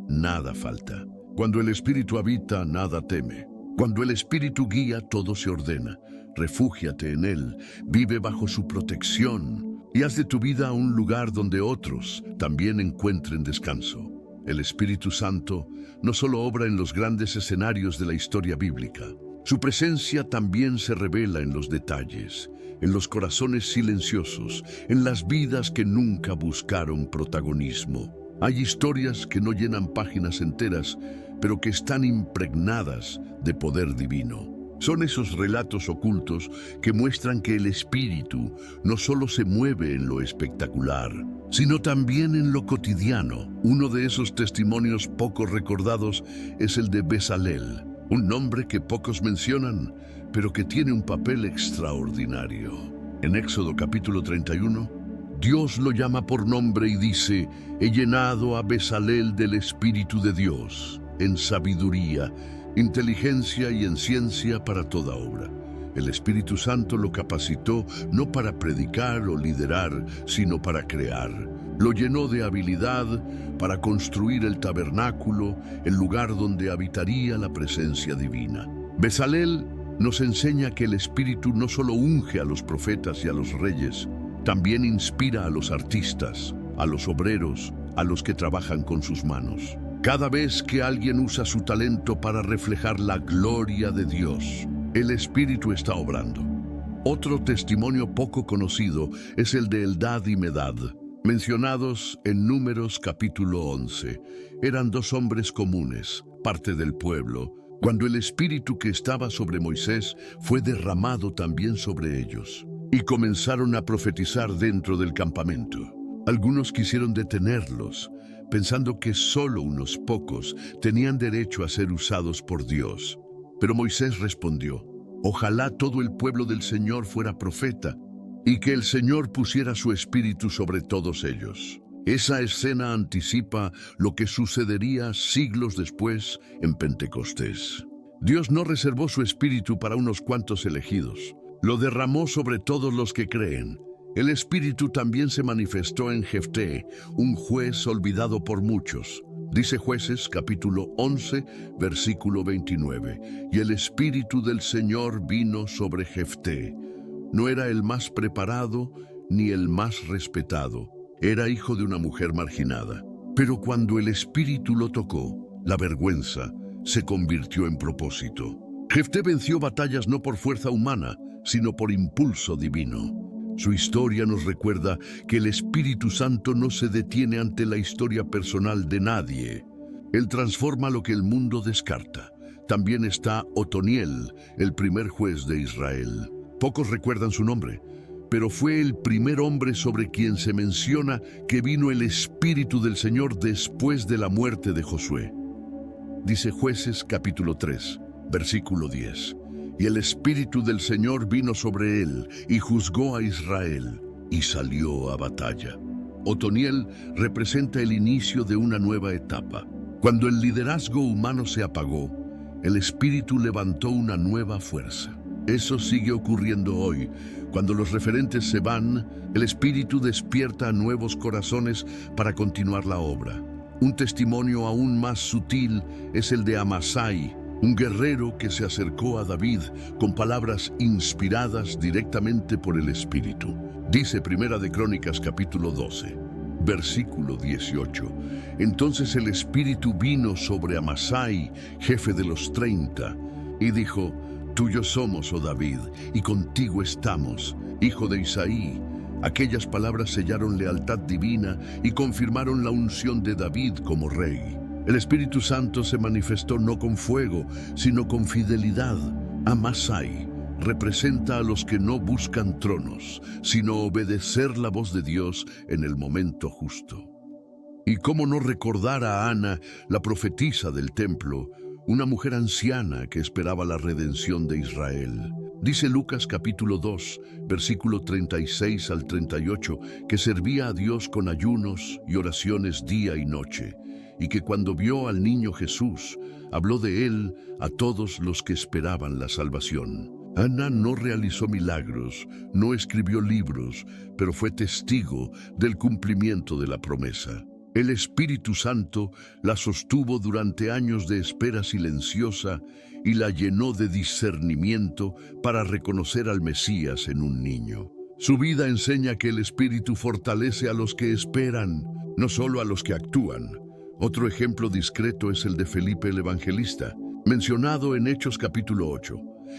nada falta. Cuando el Espíritu habita, nada teme. Cuando el Espíritu guía, todo se ordena. Refúgiate en Él, vive bajo su protección y haz de tu vida un lugar donde otros también encuentren descanso. El Espíritu Santo no solo obra en los grandes escenarios de la historia bíblica, Su presencia también se revela en los detalles, en los corazones silenciosos, en las vidas que nunca buscaron protagonismo. Hay historias que no llenan páginas enteras, pero que están impregnadas de poder divino. Son esos relatos ocultos que muestran que el espíritu no solo se mueve en lo espectacular, sino también en lo cotidiano. Uno de esos testimonios poco recordados es el de Bezalel, un nombre que pocos mencionan, pero que tiene un papel extraordinario. En Éxodo capítulo 31, Dios lo llama por nombre y dice: «He llenado a Bezalel del Espíritu de Dios, en sabiduría, inteligencia y en ciencia para toda obra». El Espíritu Santo lo capacitó no para predicar o liderar, sino para crear. Lo llenó de habilidad para construir el tabernáculo, el lugar donde habitaría la presencia divina. Bezalel nos enseña que el Espíritu no solo unge a los profetas y a los reyes, también inspira a los artistas, a los obreros, a los que trabajan con sus manos. Cada vez que alguien usa su talento para reflejar la gloria de Dios, el Espíritu está obrando. Otro testimonio poco conocido es el de Eldad y Medad, mencionados en Números capítulo 11. Eran dos hombres comunes, parte del pueblo, cuando el Espíritu que estaba sobre Moisés fue derramado también sobre ellos, y comenzaron a profetizar dentro del campamento. Algunos quisieron detenerlos, pensando que solo unos pocos tenían derecho a ser usados por Dios. Pero Moisés respondió: «Ojalá todo el pueblo del Señor fuera profeta, y que el Señor pusiera su espíritu sobre todos ellos». Esa escena anticipa lo que sucedería siglos después en Pentecostés. Dios no reservó su espíritu para unos cuantos elegidos. Lo derramó sobre todos los que creen. El Espíritu también se manifestó en Jefté, un juez olvidado por muchos. Dice Jueces capítulo 11, versículo 29. «Y el Espíritu del Señor vino sobre Jefté. No era el más preparado ni el más respetado. Era hijo de una mujer marginada. Pero cuando el Espíritu lo tocó, la vergüenza se convirtió en propósito». Jefté venció batallas no por fuerza humana, sino por impulso divino. Su historia nos recuerda que el Espíritu Santo no se detiene ante la historia personal de nadie. Él transforma lo que el mundo descarta. También está Otoniel, el primer juez de Israel. Pocos recuerdan su nombre, pero fue el primer hombre sobre quien se menciona que vino el Espíritu del Señor después de la muerte de Josué. Dice Jueces capítulo 3, versículo 10. «Y el Espíritu del Señor vino sobre él, y juzgó a Israel, y salió a batalla». Otoniel representa el inicio de una nueva etapa. Cuando el liderazgo humano se apagó, el Espíritu levantó una nueva fuerza. Eso sigue ocurriendo hoy. Cuando los referentes se van, el Espíritu despierta a nuevos corazones para continuar la obra. Un testimonio aún más sutil es el de Amasai, un guerrero que se acercó a David con palabras inspiradas directamente por el Espíritu. Dice Primera de Crónicas capítulo 12, versículo 18. «Entonces el Espíritu vino sobre Amasai, jefe de los 30, y dijo: Tuyo somos, oh David, y contigo estamos, hijo de Isaí». Aquellas palabras sellaron lealtad divina y confirmaron la unción de David como rey. El Espíritu Santo se manifestó no con fuego, sino con fidelidad. Amasai representa a los que no buscan tronos, sino obedecer la voz de Dios en el momento justo. Y cómo no recordar a Ana, la profetisa del templo, una mujer anciana que esperaba la redención de Israel. Dice Lucas capítulo 2, versículo 36 al 38, que servía a Dios con ayunos y oraciones día y noche, y que cuando vio al niño Jesús, habló de él a todos los que esperaban la salvación. Ana no realizó milagros, no escribió libros, pero fue testigo del cumplimiento de la promesa. El Espíritu Santo la sostuvo durante años de espera silenciosa y la llenó de discernimiento para reconocer al Mesías en un niño. Su vida enseña que el Espíritu fortalece a los que esperan, no solo a los que actúan. Otro ejemplo discreto es el de Felipe el Evangelista, mencionado en Hechos capítulo 8.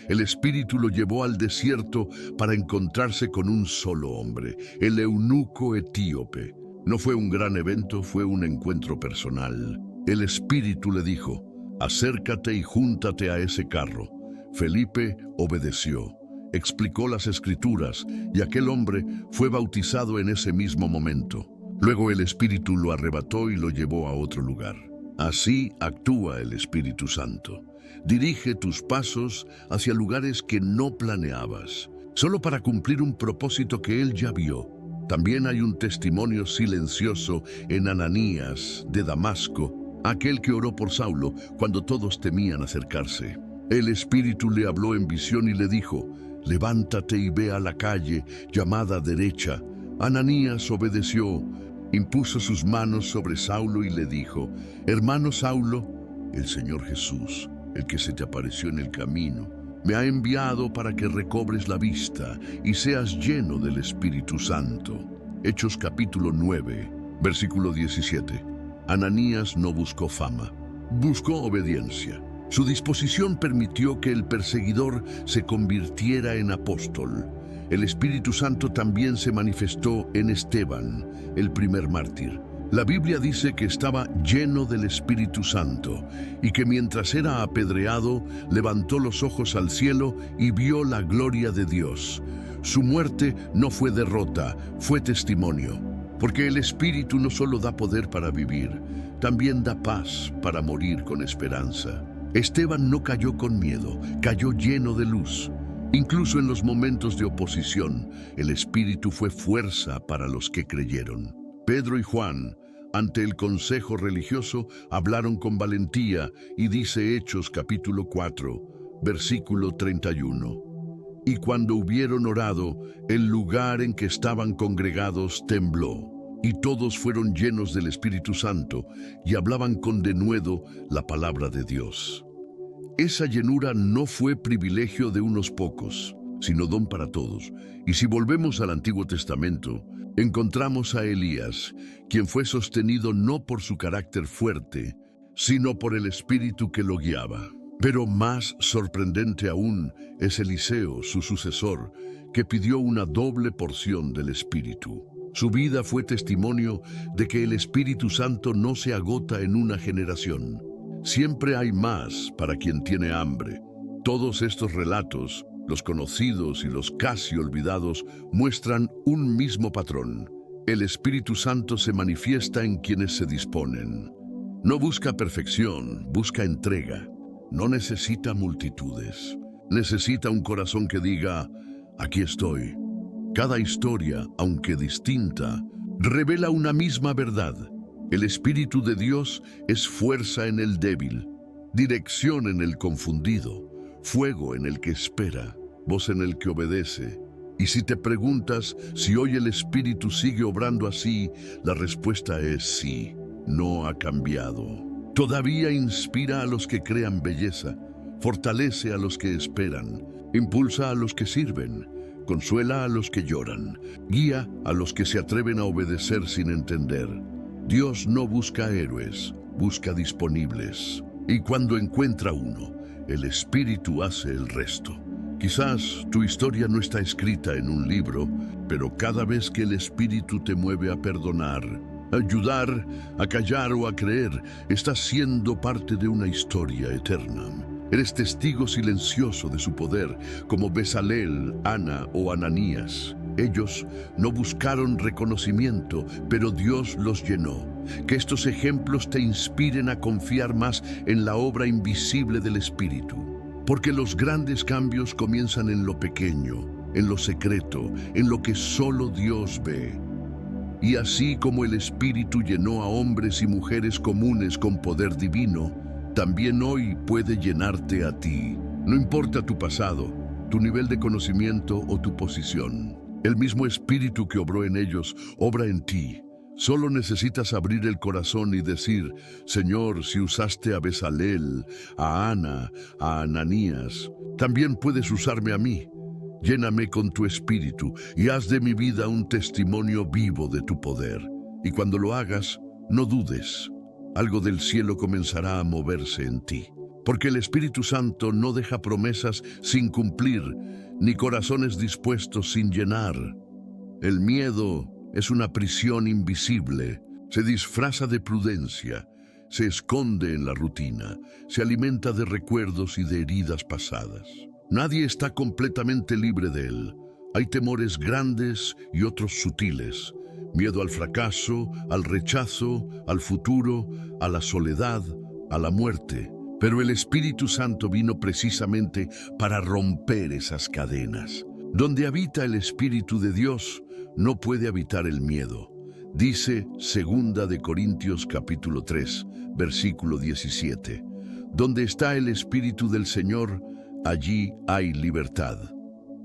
El Espíritu lo llevó al desierto para encontrarse con un solo hombre, el eunuco etíope. No fue un gran evento, fue un encuentro personal. El Espíritu le dijo: acércate y júntate a ese carro. Felipe obedeció, explicó las Escrituras y aquel hombre fue bautizado en ese mismo momento. Luego el Espíritu lo arrebató y lo llevó a otro lugar. Así actúa el Espíritu Santo. Dirige tus pasos hacia lugares que no planeabas, solo para cumplir un propósito que Él ya vio. También hay un testimonio silencioso en Ananías de Damasco, aquel que oró por Saulo cuando todos temían acercarse. El Espíritu le habló en visión y le dijo: levántate y ve a la calle llamada Derecha. Ananías obedeció, impuso sus manos sobre Saulo y le dijo: hermano Saulo, el Señor Jesús, el que se te apareció en el camino, me ha enviado para que recobres la vista y seas lleno del Espíritu Santo. Hechos capítulo 9, versículo 17. Ananías no buscó fama, buscó obediencia. Su disposición permitió que el perseguidor se convirtiera en apóstol. El Espíritu Santo también se manifestó en Esteban, el primer mártir. La Biblia dice que estaba lleno del Espíritu Santo y que mientras era apedreado, levantó los ojos al cielo y vio la gloria de Dios. Su muerte no fue derrota, fue testimonio, porque el Espíritu no solo da poder para vivir, también da paz para morir con esperanza. Esteban no cayó con miedo, cayó lleno de luz. Incluso en los momentos de oposición, el Espíritu fue fuerza para los que creyeron. Pedro y Juan, ante el consejo religioso, hablaron con valentía y dice Hechos capítulo 4, versículo 31. Y cuando hubieron orado, el lugar en que estaban congregados tembló, y todos fueron llenos del Espíritu Santo y hablaban con denuedo la palabra de Dios. Esa llenura no fue privilegio de unos pocos, sino don para todos. Y si volvemos al Antiguo Testamento, encontramos a Elías, quien fue sostenido no por su carácter fuerte, sino por el Espíritu que lo guiaba. Pero más sorprendente aún es Eliseo, su sucesor, que pidió una doble porción del Espíritu. Su vida fue testimonio de que el Espíritu Santo no se agota en una generación. Siempre hay más para quien tiene hambre. Todos estos relatos, los conocidos y los casi olvidados, muestran un mismo patrón. El Espíritu Santo se manifiesta en quienes se disponen. No busca perfección, busca entrega. No necesita multitudes. Necesita un corazón que diga: aquí estoy. Cada historia, aunque distinta, revela una misma verdad. El Espíritu de Dios es fuerza en el débil, dirección en el confundido, fuego en el que espera, voz en el que obedece. Y si te preguntas si hoy el Espíritu sigue obrando así, la respuesta es sí, no ha cambiado. Todavía inspira a los que crean belleza, fortalece a los que esperan, impulsa a los que sirven, consuela a los que lloran, guía a los que se atreven a obedecer sin entender. Dios no busca héroes, busca disponibles. Y cuando encuentra uno, el Espíritu hace el resto. Quizás tu historia no está escrita en un libro, pero cada vez que el Espíritu te mueve a perdonar, a ayudar, a callar o a creer, estás siendo parte de una historia eterna. Eres testigo silencioso de su poder, como Bezalel, Ana o Ananías. Ellos no buscaron reconocimiento, pero Dios los llenó. Que estos ejemplos te inspiren a confiar más en la obra invisible del Espíritu. Porque los grandes cambios comienzan en lo pequeño, en lo secreto, en lo que solo Dios ve. Y así como el Espíritu llenó a hombres y mujeres comunes con poder divino, también hoy puede llenarte a ti. No importa tu pasado, tu nivel de conocimiento o tu posición. El mismo Espíritu que obró en ellos, obra en ti. Solo necesitas abrir el corazón y decir: Señor, si usaste a Bezalel, a Ana, a Ananías, también puedes usarme a mí. Lléname con tu Espíritu y haz de mi vida un testimonio vivo de tu poder. Y cuando lo hagas, no dudes. Algo del cielo comenzará a moverse en ti. porque el Espíritu Santo no deja promesas sin cumplir, ni corazones dispuestos sin llenar. El miedo es una prisión invisible, se disfraza de prudencia, se esconde en la rutina, se alimenta de recuerdos y de heridas pasadas. Nadie está completamente libre de él. Hay temores grandes y otros sutiles. Miedo al fracaso, al rechazo, al futuro, a la soledad, a la muerte. Pero el Espíritu Santo vino precisamente para romper esas cadenas. Donde habita el Espíritu de Dios, no puede habitar el miedo. Dice 2 de Corintios capítulo 3, versículo 17. Donde está el Espíritu del Señor, allí hay libertad.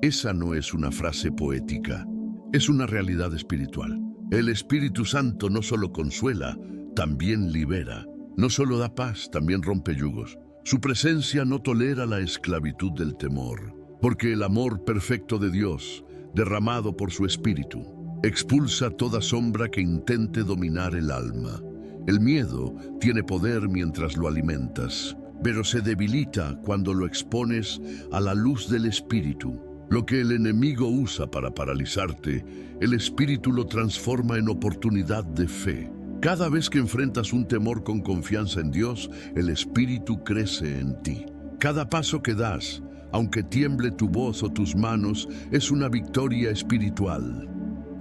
Esa no es una frase poética, es una realidad espiritual. El Espíritu Santo no solo consuela, también libera. No solo da paz, también rompe yugos. Su presencia no tolera la esclavitud del temor, porque el amor perfecto de Dios, derramado por su Espíritu, expulsa toda sombra que intente dominar el alma. El miedo tiene poder mientras lo alimentas, pero se debilita cuando lo expones a la luz del Espíritu. Lo que el enemigo usa para paralizarte, el Espíritu lo transforma en oportunidad de fe. Cada vez que enfrentas un temor con confianza en Dios, el Espíritu crece en ti. Cada paso que das, aunque tiemble tu voz o tus manos, es una victoria espiritual.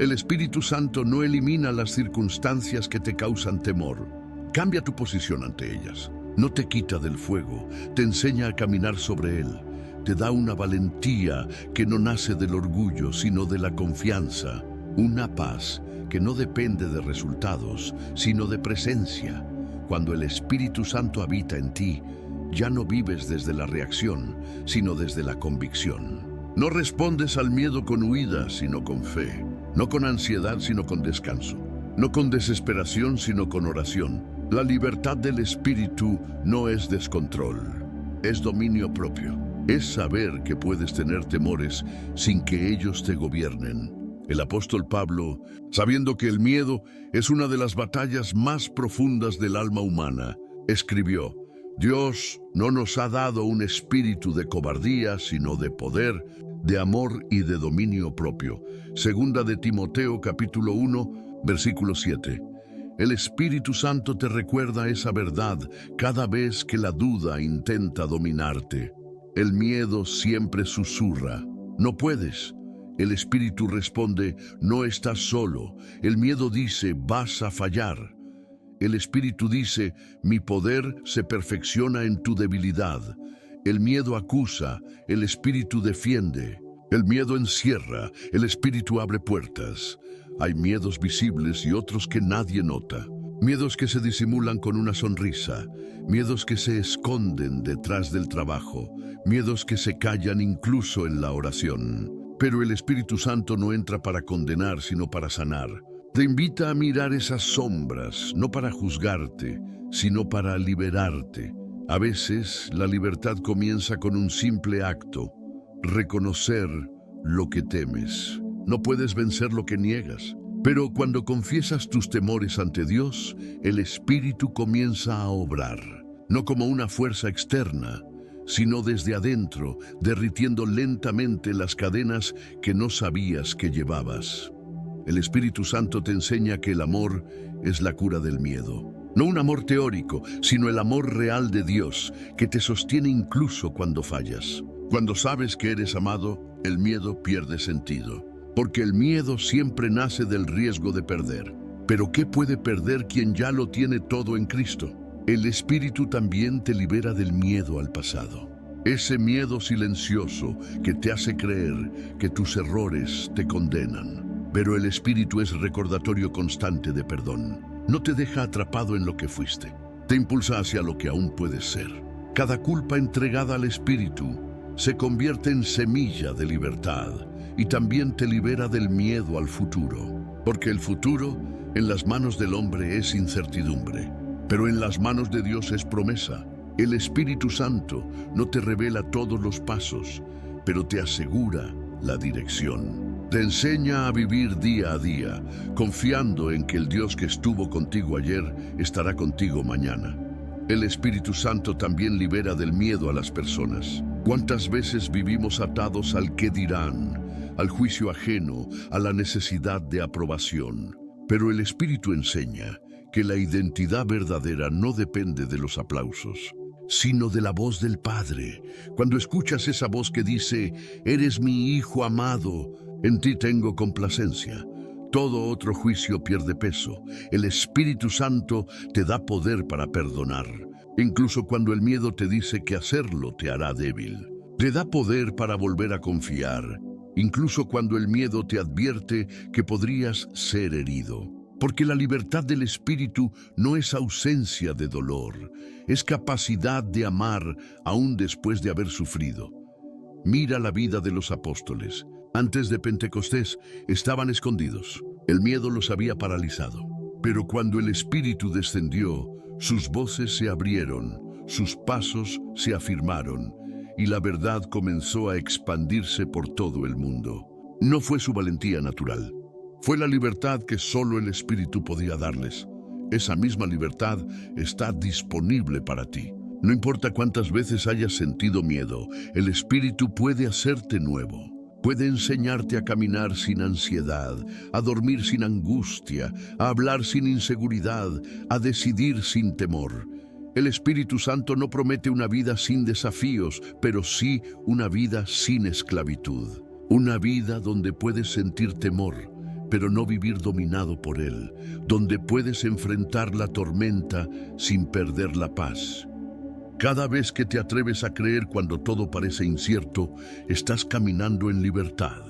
El Espíritu Santo no elimina las circunstancias que te causan temor. Cambia tu posición ante ellas. No te quita del fuego, te enseña a caminar sobre él. Te da una valentía que no nace del orgullo, sino de la confianza. Una paz que no depende de resultados, sino de presencia. Cuando el Espíritu Santo habita en ti, ya no vives desde la reacción, sino desde la convicción. No respondes al miedo con huida, sino con fe. No con ansiedad, sino con descanso. No con desesperación, sino con oración. La libertad del Espíritu no es descontrol, es dominio propio. Es saber que puedes tener temores sin que ellos te gobiernen. El apóstol Pablo, sabiendo que el miedo es una de las batallas más profundas del alma humana, escribió: Dios no nos ha dado un espíritu de cobardía, sino de poder, de amor y de dominio propio. Segunda de Timoteo capítulo 1, versículo 7. El Espíritu Santo te recuerda esa verdad cada vez que la duda intenta dominarte. El miedo siempre susurra: no puedes. El Espíritu responde: no estás solo. El miedo dice: vas a fallar. El Espíritu dice: mi poder se perfecciona en tu debilidad. El miedo acusa, el Espíritu defiende. El miedo encierra, el Espíritu abre puertas. Hay miedos visibles y otros que nadie nota. Miedos que se disimulan con una sonrisa, miedos que se esconden detrás del trabajo, miedos que se callan incluso en la oración. Pero el Espíritu Santo no entra para condenar, sino para sanar. Te invita a mirar esas sombras, no para juzgarte, sino para liberarte. A veces, la libertad comienza con un simple acto: reconocer lo que temes. No puedes vencer lo que niegas. Pero cuando confiesas tus temores ante Dios, el Espíritu comienza a obrar, no como una fuerza externa, sino desde adentro, derritiendo lentamente las cadenas que no sabías que llevabas. El Espíritu Santo te enseña que el amor es la cura del miedo. No un amor teórico, sino el amor real de Dios, que te sostiene incluso cuando fallas. Cuando sabes que eres amado, el miedo pierde sentido. Porque el miedo siempre nace del riesgo de perder. Pero ¿qué puede perder quien ya lo tiene todo en Cristo? El Espíritu también te libera del miedo al pasado. Ese miedo silencioso que te hace creer que tus errores te condenan. Pero el Espíritu es recordatorio constante de perdón. No te deja atrapado en lo que fuiste. Te impulsa hacia lo que aún puedes ser. Cada culpa entregada al Espíritu se convierte en semilla de libertad. Y también te libera del miedo al futuro, porque el futuro en las manos del hombre es incertidumbre, pero en las manos de Dios es promesa. El Espíritu Santo no te revela todos los pasos, pero te asegura la dirección. Te enseña a vivir día a día, confiando en que el Dios que estuvo contigo ayer estará contigo mañana. El Espíritu Santo también libera del miedo a las personas. ¿Cuántas veces vivimos atados al qué dirán, al juicio ajeno, a la necesidad de aprobación? Pero el Espíritu enseña que la identidad verdadera no depende de los aplausos, sino de la voz del Padre. Cuando escuchas esa voz que dice, «Eres mi Hijo amado, en ti tengo complacencia», todo otro juicio pierde peso. El Espíritu Santo te da poder para perdonar, incluso cuando el miedo te dice que hacerlo te hará débil. Te da poder para volver a confiar, incluso cuando el miedo te advierte que podrías ser herido. Porque la libertad del Espíritu no es ausencia de dolor, es capacidad de amar aún después de haber sufrido. Mira la vida de los apóstoles. Antes de Pentecostés estaban escondidos. El miedo los había paralizado. Pero cuando el Espíritu descendió, sus voces se abrieron, sus pasos se afirmaron, y la verdad comenzó a expandirse por todo el mundo. No fue su valentía natural. Fue la libertad que solo el Espíritu podía darles. Esa misma libertad está disponible para ti. No importa cuántas veces hayas sentido miedo, el Espíritu puede hacerte nuevo. Puede enseñarte a caminar sin ansiedad, a dormir sin angustia, a hablar sin inseguridad, a decidir sin temor. El Espíritu Santo no promete una vida sin desafíos, pero sí una vida sin esclavitud. Una vida donde puedes sentir temor, pero no vivir dominado por él, donde puedes enfrentar la tormenta sin perder la paz. Cada vez que te atreves a creer cuando todo parece incierto, estás caminando en libertad.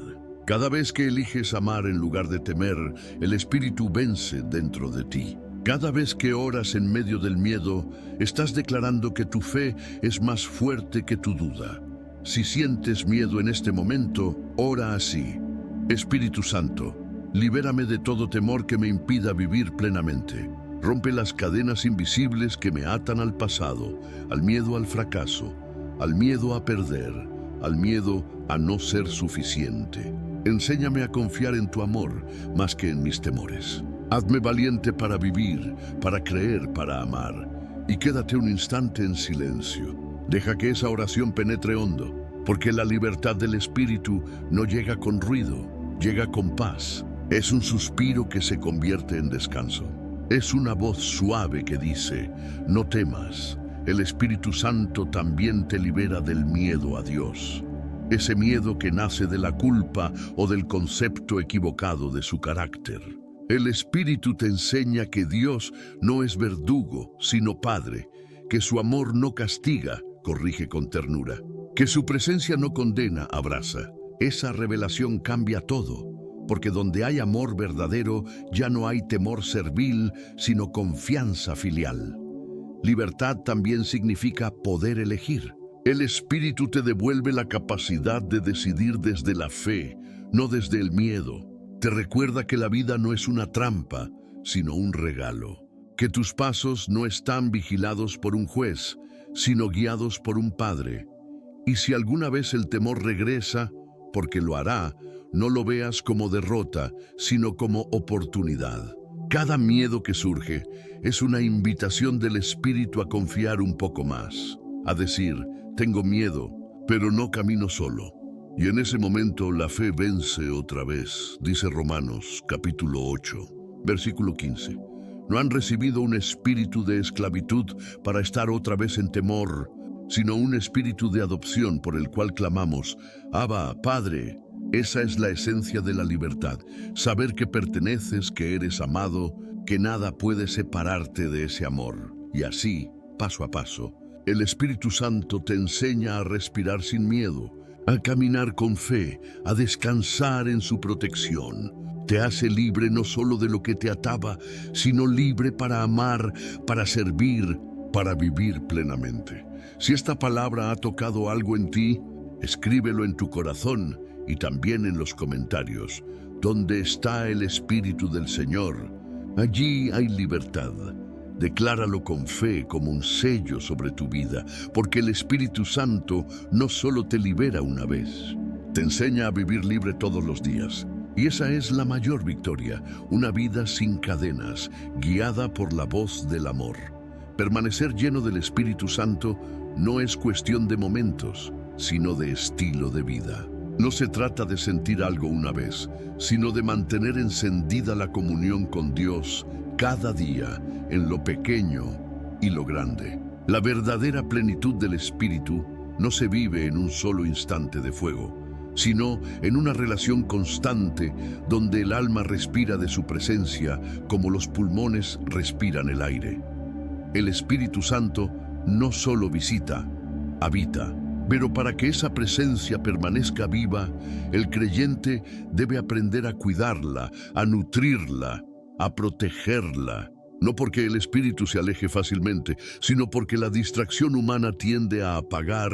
Cada vez que eliges amar en lugar de temer, el Espíritu vence dentro de ti. Cada vez que oras en medio del miedo, estás declarando que tu fe es más fuerte que tu duda. Si sientes miedo en este momento, ora así: Espíritu Santo, libérame de todo temor que me impida vivir plenamente. Rompe las cadenas invisibles que me atan al pasado, al miedo al fracaso, al miedo a perder, al miedo a no ser suficiente. Enséñame a confiar en tu amor más que en mis temores. Hazme valiente para vivir, para creer, para amar. Y quédate un instante en silencio. Deja que esa oración penetre hondo, porque la libertad del Espíritu no llega con ruido, llega con paz. Es un suspiro que se convierte en descanso. Es una voz suave que dice, no temas, el Espíritu Santo también te libera del miedo a Dios. Ese miedo que nace de la culpa o del concepto equivocado de su carácter. El Espíritu te enseña que Dios no es verdugo, sino Padre, que su amor no castiga, corrige con ternura, que su presencia no condena, abraza. Esa revelación cambia todo. Porque donde hay amor verdadero, ya no hay temor servil, sino confianza filial. Libertad también significa poder elegir. El Espíritu te devuelve la capacidad de decidir desde la fe, no desde el miedo. Te recuerda que la vida no es una trampa, sino un regalo. Que tus pasos no están vigilados por un juez, sino guiados por un Padre. Y si alguna vez el temor regresa, porque lo hará, no lo veas como derrota, sino como oportunidad. Cada miedo que surge es una invitación del Espíritu a confiar un poco más, a decir, tengo miedo, pero no camino solo. Y en ese momento la fe vence otra vez, dice Romanos capítulo 8, versículo 15. No han recibido un espíritu de esclavitud para estar otra vez en temor, sino un espíritu de adopción por el cual clamamos, Abba, Padre. Esa es la esencia de la libertad, saber que perteneces, que eres amado, que nada puede separarte de ese amor. Y así, paso a paso, el Espíritu Santo te enseña a respirar sin miedo, a caminar con fe, a descansar en su protección. Te hace libre no solo de lo que te ataba, sino libre para amar, para servir, para vivir plenamente. Si esta palabra ha tocado algo en ti, escríbelo en tu corazón y también en los comentarios. Donde está el Espíritu del Señor, allí hay libertad. Decláralo con fe como un sello sobre tu vida, porque el Espíritu Santo no solo te libera una vez, te enseña a vivir libre todos los días. Y esa es la mayor victoria, una vida sin cadenas, guiada por la voz del amor. Permanecer lleno del Espíritu Santo no es cuestión de momentos, sino de estilo de vida. No se trata de sentir algo una vez, sino de mantener encendida la comunión con Dios cada día, en lo pequeño y lo grande. La verdadera plenitud del Espíritu no se vive en un solo instante de fuego, sino en una relación constante donde el alma respira de su presencia como los pulmones respiran el aire. El Espíritu Santo no solo visita, habita. Pero para que esa presencia permanezca viva, el creyente debe aprender a cuidarla, a nutrirla, a protegerla. No porque el espíritu se aleje fácilmente, sino porque la distracción humana tiende a apagar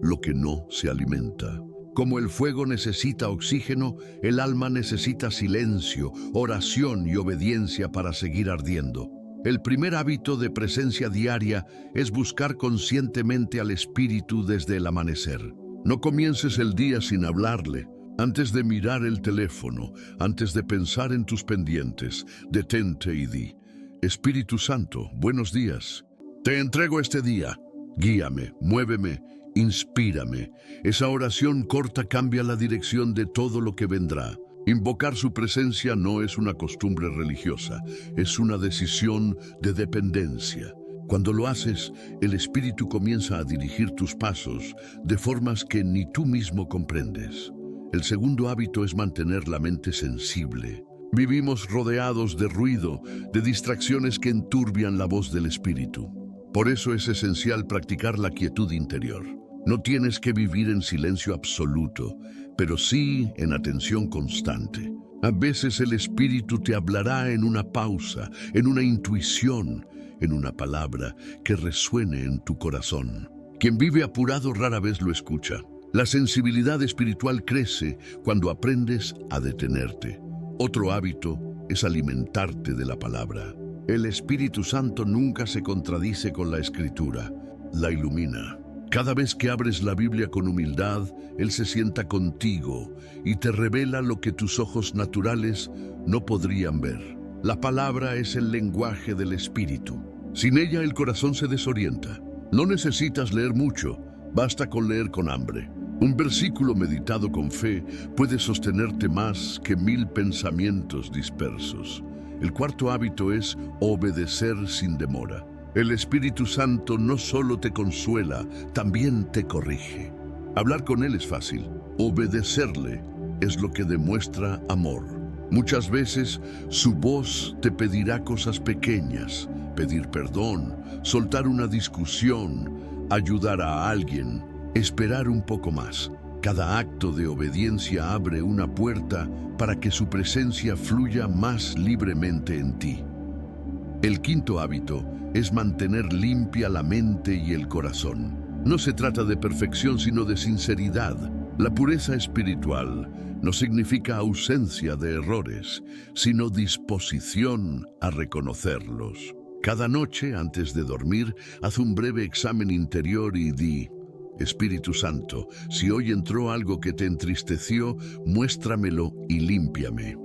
lo que no se alimenta. Como el fuego necesita oxígeno, el alma necesita silencio, oración y obediencia para seguir ardiendo. El primer hábito de presencia diaria es buscar conscientemente al Espíritu desde el amanecer. No comiences el día sin hablarle. Antes de mirar el teléfono, antes de pensar en tus pendientes, detente y di: Espíritu Santo, buenos días. Te entrego este día. Guíame, muéveme, inspírame. Esa oración corta cambia la dirección de todo lo que vendrá. Invocar su presencia no es una costumbre religiosa, es una decisión de dependencia. Cuando lo haces, el Espíritu comienza a dirigir tus pasos de formas que ni tú mismo comprendes. El segundo hábito es mantener la mente sensible. Vivimos rodeados de ruido, de distracciones que enturbian la voz del Espíritu. Por eso es esencial practicar la quietud interior. No tienes que vivir en silencio absoluto, pero sí en atención constante. A veces el Espíritu te hablará en una pausa, en una intuición, en una palabra que resuene en tu corazón. Quien vive apurado rara vez lo escucha. La sensibilidad espiritual crece cuando aprendes a detenerte. Otro hábito es alimentarte de la palabra. El Espíritu Santo nunca se contradice con la Escritura, la ilumina. Cada vez que abres la Biblia con humildad, Él se sienta contigo y te revela lo que tus ojos naturales no podrían ver. La palabra es el lenguaje del Espíritu. Sin ella el corazón se desorienta. No necesitas leer mucho, basta con leer con hambre. Un versículo meditado con fe puede sostenerte más que 1000 pensamientos dispersos. El cuarto hábito es obedecer sin demora. El Espíritu Santo no solo te consuela, también te corrige. Hablar con Él es fácil. Obedecerle es lo que demuestra amor. Muchas veces su voz te pedirá cosas pequeñas: pedir perdón, soltar una discusión, ayudar a alguien, esperar un poco más. Cada acto de obediencia abre una puerta para que su presencia fluya más libremente en ti. El quinto hábito es mantener limpia la mente y el corazón. No se trata de perfección, sino de sinceridad. La pureza espiritual no significa ausencia de errores, sino disposición a reconocerlos. Cada noche, antes de dormir, haz un breve examen interior y di: Espíritu Santo, si hoy entró algo que te entristeció, muéstramelo y límpiame.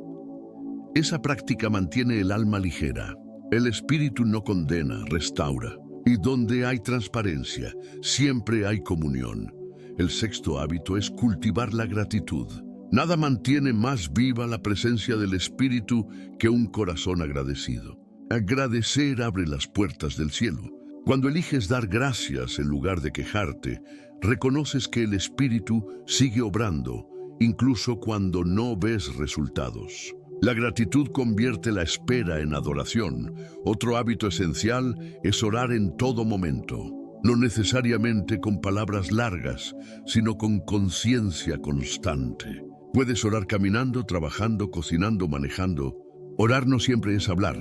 Esa práctica mantiene el alma ligera. El Espíritu no condena, restaura. Y donde hay transparencia, siempre hay comunión. El sexto hábito es cultivar la gratitud. Nada mantiene más viva la presencia del Espíritu que un corazón agradecido. Agradecer abre las puertas del cielo. Cuando eliges dar gracias en lugar de quejarte, reconoces que el Espíritu sigue obrando, incluso cuando no ves resultados. La gratitud convierte la espera en adoración. Otro hábito esencial es orar en todo momento, no necesariamente con palabras largas, sino con conciencia constante. Puedes orar caminando, trabajando, cocinando, manejando. Orar no siempre es hablar.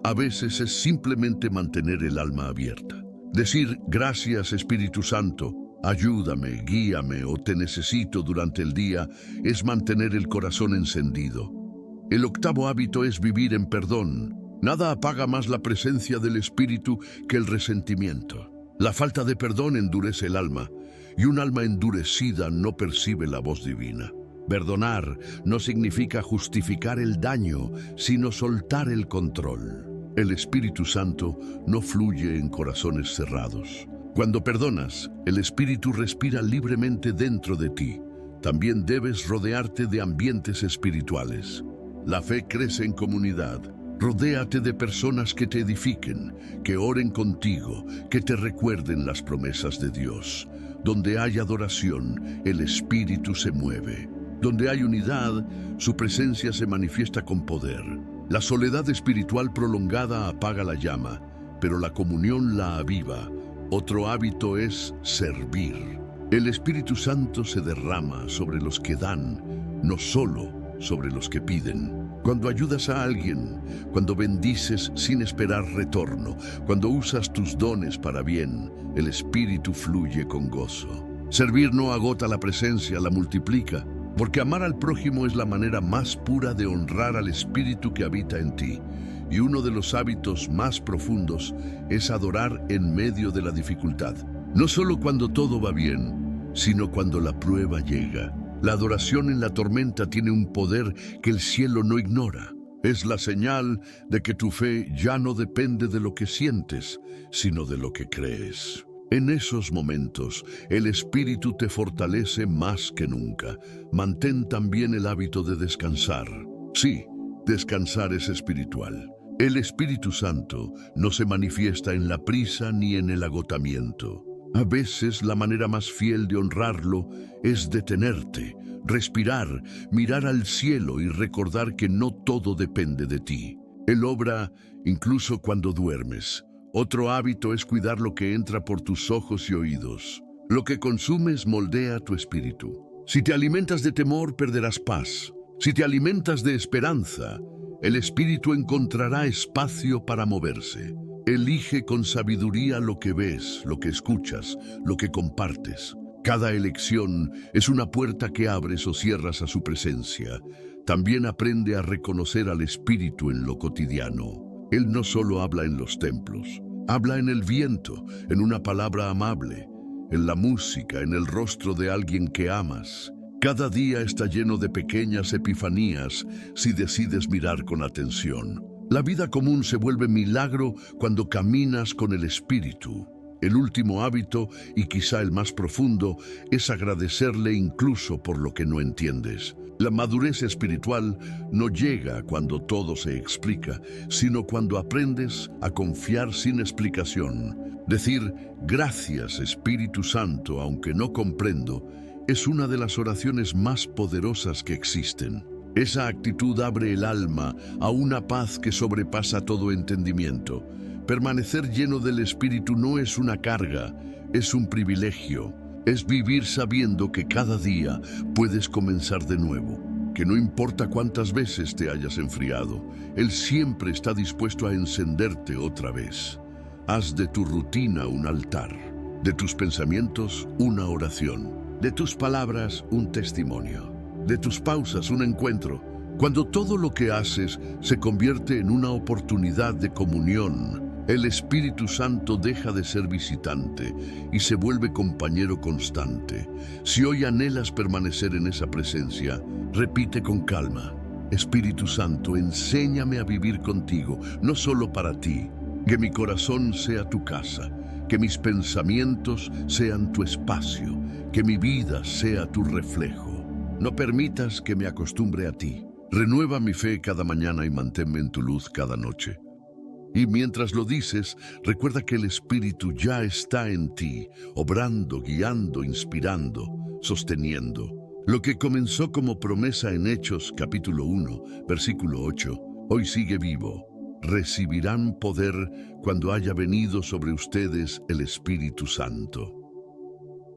A veces es simplemente mantener el alma abierta. Decir: gracias Espíritu Santo, ayúdame, guíame o te necesito durante el día, es mantener el corazón encendido. El octavo hábito es vivir en perdón. Nada apaga más la presencia del Espíritu que el resentimiento. La falta de perdón endurece el alma, y un alma endurecida no percibe la voz divina. Perdonar no significa justificar el daño, sino soltar el control. El Espíritu Santo no fluye en corazones cerrados. Cuando perdonas, el Espíritu respira libremente dentro de ti. También debes rodearte de ambientes espirituales. La fe crece en comunidad. Rodéate de personas que te edifiquen, que oren contigo, que te recuerden las promesas de Dios. Donde hay adoración, el Espíritu se mueve. Donde hay unidad, su presencia se manifiesta con poder. La soledad espiritual prolongada apaga la llama, pero la comunión la aviva. Otro hábito es servir. El Espíritu Santo se derrama sobre los que dan, no solo sobre los que piden. Cuando ayudas a alguien, cuando bendices sin esperar retorno, cuando usas tus dones para bien, el Espíritu fluye con gozo. Servir no agota la presencia, la multiplica, porque amar al prójimo es la manera más pura de honrar al Espíritu que habita en ti. Y uno de los hábitos más profundos es adorar en medio de la dificultad. No solo cuando todo va bien, sino cuando la prueba llega. La adoración en la tormenta tiene un poder que el cielo no ignora. Es la señal de que tu fe ya no depende de lo que sientes, sino de lo que crees. En esos momentos, el Espíritu te fortalece más que nunca. Mantén también el hábito de descansar. Sí, descansar es espiritual. El Espíritu Santo no se manifiesta en la prisa ni en el agotamiento. A veces la manera más fiel de honrarlo es detenerte, respirar, mirar al cielo y recordar que no todo depende de ti. Él obra incluso cuando duermes. Otro hábito es cuidar lo que entra por tus ojos y oídos. Lo que consumes moldea tu espíritu. Si te alimentas de temor, perderás paz. Si te alimentas de esperanza, el espíritu encontrará espacio para moverse. Elige con sabiduría lo que ves, lo que escuchas, lo que compartes. Cada elección es una puerta que abres o cierras a su presencia. También aprende a reconocer al Espíritu en lo cotidiano. Él no solo habla en los templos, habla en el viento, en una palabra amable, en la música, en el rostro de alguien que amas. Cada día está lleno de pequeñas epifanías si decides mirar con atención. La vida común se vuelve milagro cuando caminas con el Espíritu. El último hábito, y quizá el más profundo, es agradecerle incluso por lo que no entiendes. La madurez espiritual no llega cuando todo se explica, sino cuando aprendes a confiar sin explicación. Decir, gracias Espíritu Santo, aunque no comprendo, es una de las oraciones más poderosas que existen. Esa actitud abre el alma a una paz que sobrepasa todo entendimiento. Permanecer lleno del Espíritu no es una carga, es un privilegio. Es vivir sabiendo que cada día puedes comenzar de nuevo, que no importa cuántas veces te hayas enfriado, Él siempre está dispuesto a encenderte otra vez. Haz de tu rutina un altar, de tus pensamientos una oración, de tus palabras un testimonio, de tus pausas un encuentro. Cuando todo lo que haces se convierte en una oportunidad de comunión, el Espíritu Santo deja de ser visitante y se vuelve compañero constante. Si hoy anhelas permanecer en esa presencia, repite con calma: Espíritu Santo, enséñame a vivir contigo, no solo para ti. Que mi corazón sea tu casa, que mis pensamientos sean tu espacio, que mi vida sea tu reflejo. No permitas que me acostumbre a ti. Renueva mi fe cada mañana y manténme en tu luz cada noche. Y mientras lo dices, recuerda que el Espíritu ya está en ti, obrando, guiando, inspirando, sosteniendo. Lo que comenzó como promesa en Hechos capítulo 1, versículo 8, hoy sigue vivo. Recibirán poder cuando haya venido sobre ustedes el Espíritu Santo.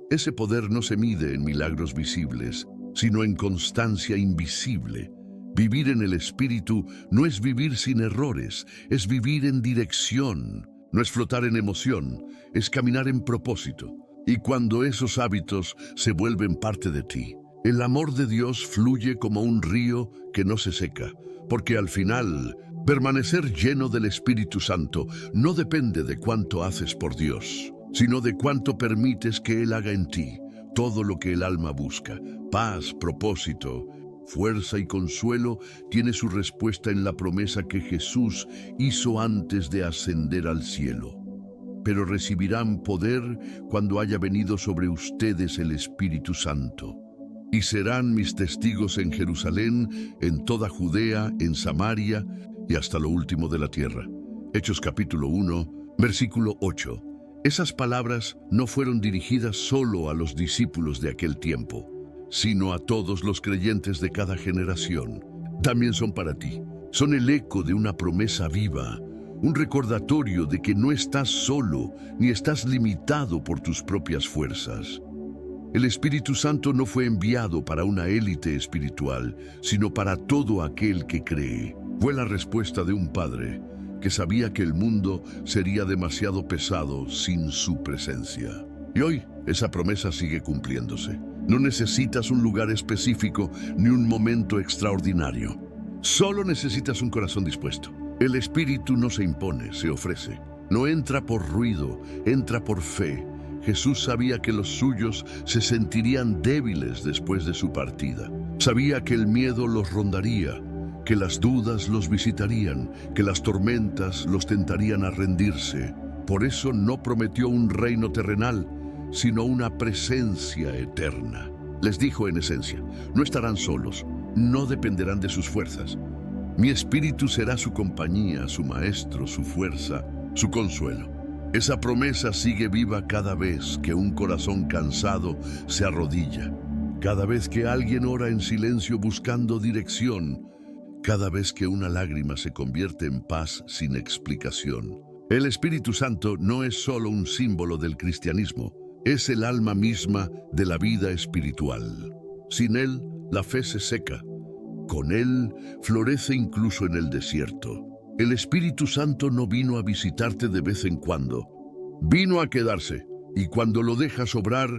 Ese poder no se mide en milagros visibles, sino en constancia invisible. Vivir en el Espíritu no es vivir sin errores, es vivir en dirección. No es flotar en emoción, es caminar en propósito. Y cuando esos hábitos se vuelven parte de ti, el amor de Dios fluye como un río que no se seca, porque al final, permanecer lleno del Espíritu Santo no depende de cuánto haces por Dios, sino de cuánto permites que Él haga en ti todo lo que el alma busca: paz, propósito fuerza y consuelo tiene su respuesta en la promesa que Jesús hizo antes de ascender al cielo. Pero recibirán poder cuando haya venido sobre ustedes el Espíritu Santo. Y serán mis testigos en Jerusalén, en toda Judea, en Samaria y hasta lo último de la tierra. Hechos capítulo 1, versículo 8. Esas palabras no fueron dirigidas solo a los discípulos de aquel tiempo, sino a todos los creyentes de cada generación. También son para ti. Son el eco de una promesa viva, un recordatorio de que no estás solo ni estás limitado por tus propias fuerzas. El Espíritu Santo no fue enviado para una élite espiritual, sino para todo aquel que cree. Fue la respuesta de un padre que sabía que el mundo sería demasiado pesado sin su presencia. Y hoy esa promesa sigue cumpliéndose. No necesitas un lugar específico ni un momento extraordinario. Solo necesitas un corazón dispuesto. El Espíritu no se impone, se ofrece. No entra por ruido, entra por fe. Jesús sabía que los suyos se sentirían débiles después de su partida. Sabía que el miedo los rondaría, que las dudas los visitarían, que las tormentas los tentarían a rendirse. Por eso no prometió un reino terrenal, sino una presencia eterna. Les dijo en esencia, no estarán solos, no dependerán de sus fuerzas. Mi Espíritu será su compañía, su maestro, su fuerza, su consuelo. Esa promesa sigue viva cada vez que un corazón cansado se arrodilla, cada vez que alguien ora en silencio buscando dirección, cada vez que una lágrima se convierte en paz sin explicación. El Espíritu Santo no es solo un símbolo del cristianismo, es el alma misma de la vida espiritual. Sin él, la fe se seca. Con él, florece incluso en el desierto. El Espíritu Santo no vino a visitarte de vez en cuando. Vino a quedarse, y cuando lo dejas obrar,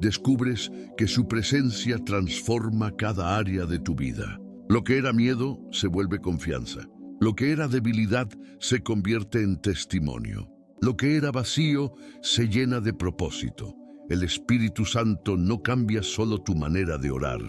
descubres que su presencia transforma cada área de tu vida. Lo que era miedo se vuelve confianza. Lo que era debilidad se convierte en testimonio. Lo que era vacío se llena de propósito. El Espíritu Santo no cambia solo tu manera de orar,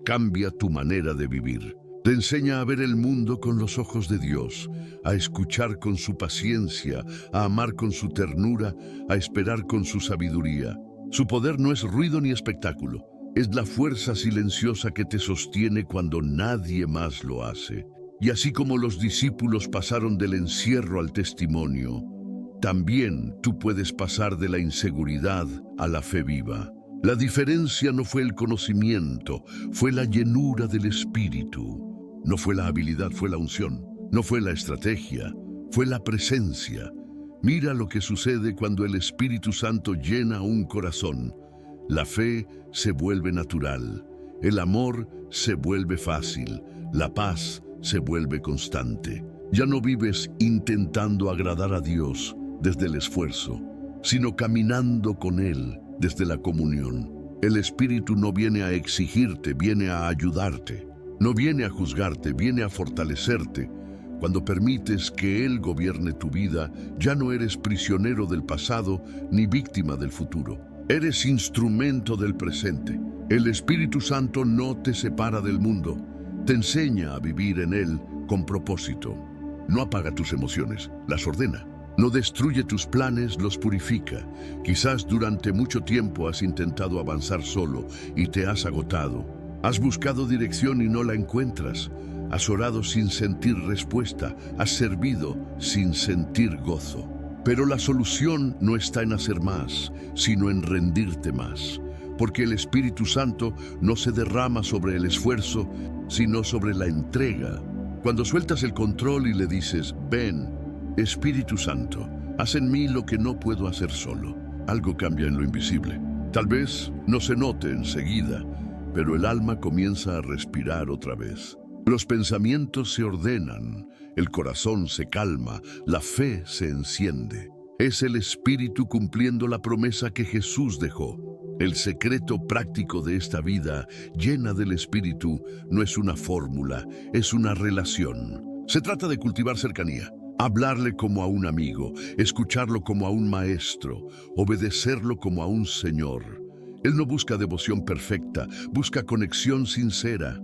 cambia tu manera de vivir. Te enseña a ver el mundo con los ojos de Dios, a escuchar con su paciencia, a amar con su ternura, a esperar con su sabiduría. Su poder no es ruido ni espectáculo, es la fuerza silenciosa que te sostiene cuando nadie más lo hace. Y así como los discípulos pasaron del encierro al testimonio, también tú puedes pasar de la inseguridad a la fe viva. La diferencia no fue el conocimiento, fue la llenura del Espíritu. No fue la habilidad, fue la unción. No fue la estrategia, fue la presencia. Mira lo que sucede cuando el Espíritu Santo llena un corazón. La fe se vuelve natural, el amor se vuelve fácil, la paz se vuelve constante. Ya no vives intentando agradar a Dios desde el esfuerzo, sino caminando con Él desde la comunión. El Espíritu no viene a exigirte, viene a ayudarte. No viene a juzgarte, viene a fortalecerte. Cuando permites que Él gobierne tu vida, ya no eres prisionero del pasado ni víctima del futuro. Eres instrumento del presente. El Espíritu Santo no te separa del mundo. Te enseña a vivir en Él con propósito. No apaga tus emociones, las ordena. No destruye tus planes, los purifica. Quizás durante mucho tiempo has intentado avanzar solo y te has agotado. Has buscado dirección y no la encuentras. Has orado sin sentir respuesta. Has servido sin sentir gozo. Pero la solución no está en hacer más, sino en rendirte más. Porque el Espíritu Santo no se derrama sobre el esfuerzo, sino sobre la entrega. Cuando sueltas el control y le dices, ven, Espíritu Santo, haz en mí lo que no puedo hacer solo. Algo cambia en lo invisible. Tal vez no se note enseguida, pero el alma comienza a respirar otra vez. Los pensamientos se ordenan, el corazón se calma, la fe se enciende. Es el Espíritu cumpliendo la promesa que Jesús dejó. El secreto práctico de esta vida llena del Espíritu no es una fórmula, es una relación. Se trata de cultivar cercanía. Hablarle como a un amigo, escucharlo como a un maestro, obedecerlo como a un Señor. Él no busca devoción perfecta, busca conexión sincera.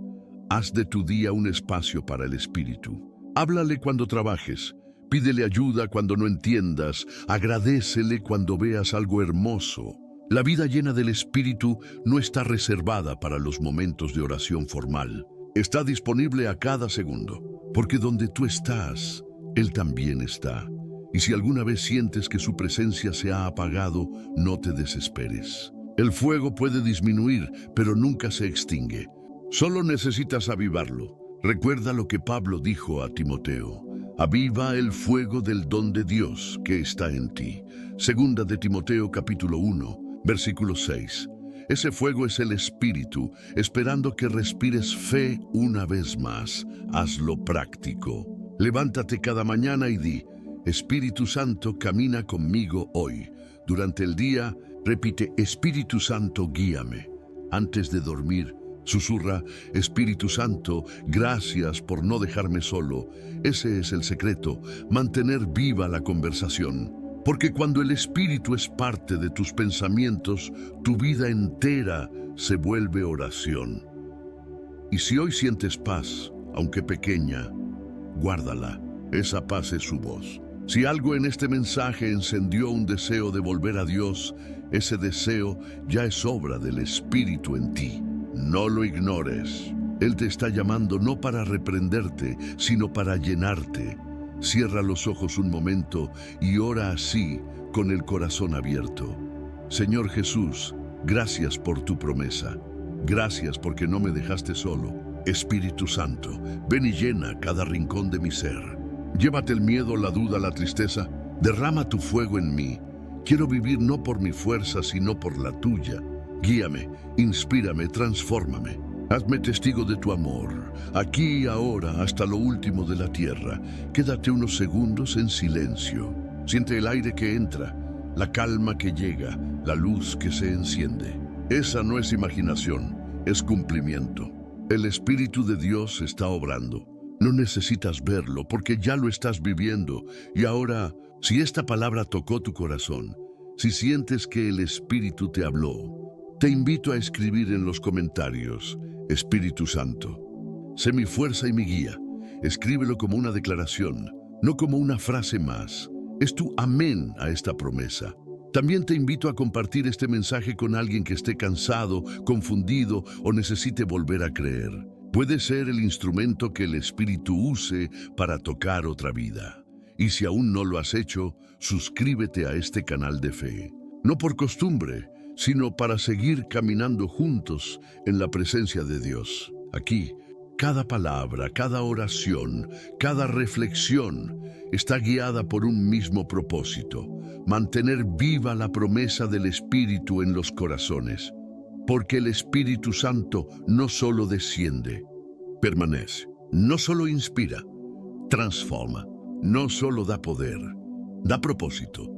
Haz de tu día un espacio para el Espíritu. Háblale cuando trabajes. Pídele ayuda cuando no entiendas. Agradécele cuando veas algo hermoso. La vida llena del Espíritu no está reservada para los momentos de oración formal. Está disponible a cada segundo, porque donde tú estás, Él también está. Y si alguna vez sientes que su presencia se ha apagado, no te desesperes. El fuego puede disminuir, pero nunca se extingue. Solo necesitas avivarlo. Recuerda lo que Pablo dijo a Timoteo: aviva el fuego del don de Dios que está en ti. Segunda de Timoteo capítulo 1, versículo 6. Ese fuego es el Espíritu, esperando que respires fe una vez más. Hazlo práctico. Levántate cada mañana y di: Espíritu Santo, camina conmigo hoy. Durante el día, repite: Espíritu Santo, guíame. Antes de dormir, susurra: Espíritu Santo, gracias por no dejarme solo. Ese es el secreto, mantener viva la conversación. Porque cuando el Espíritu es parte de tus pensamientos, tu vida entera se vuelve oración. Y si hoy sientes paz, aunque pequeña, guárdala. Esa paz es su voz. Si algo en este mensaje encendió un deseo de volver a Dios, ese deseo ya es obra del Espíritu en ti. No lo ignores. Él te está llamando no para reprenderte, sino para llenarte. Cierra los ojos un momento y ora así, con el corazón abierto. Señor Jesús, gracias por tu promesa. Gracias porque no me dejaste solo. Espíritu Santo, ven y llena cada rincón de mi ser. Llévate el miedo, la duda, la tristeza. Derrama tu fuego en mí. Quiero vivir no por mi fuerza, sino por la tuya. Guíame, inspírame, transfórmame. Hazme testigo de tu amor, aquí y ahora, hasta lo último de la tierra. Quédate unos segundos en silencio. Siente el aire que entra, la calma que llega, la luz que se enciende. Esa no es imaginación, es cumplimiento. El Espíritu de Dios está obrando. No necesitas verlo porque ya lo estás viviendo. Y ahora, si esta palabra tocó tu corazón, si sientes que el Espíritu te habló, te invito a escribir en los comentarios: Espíritu Santo, sé mi fuerza y mi guía. Escríbelo como una declaración, no como una frase más. Es tu amén a esta promesa. También te invito a compartir este mensaje con alguien que esté cansado, confundido o necesite volver a creer. Puede ser el instrumento que el Espíritu use para tocar otra vida. Y si aún no lo has hecho, suscríbete a este canal de fe. No por costumbre, sino para seguir caminando juntos en la presencia de Dios. Aquí, cada palabra, cada oración, cada reflexión está guiada por un mismo propósito: mantener viva la promesa del Espíritu en los corazones. Porque el Espíritu Santo no solo desciende, permanece. No solo inspira, transforma. No solo da poder, da propósito.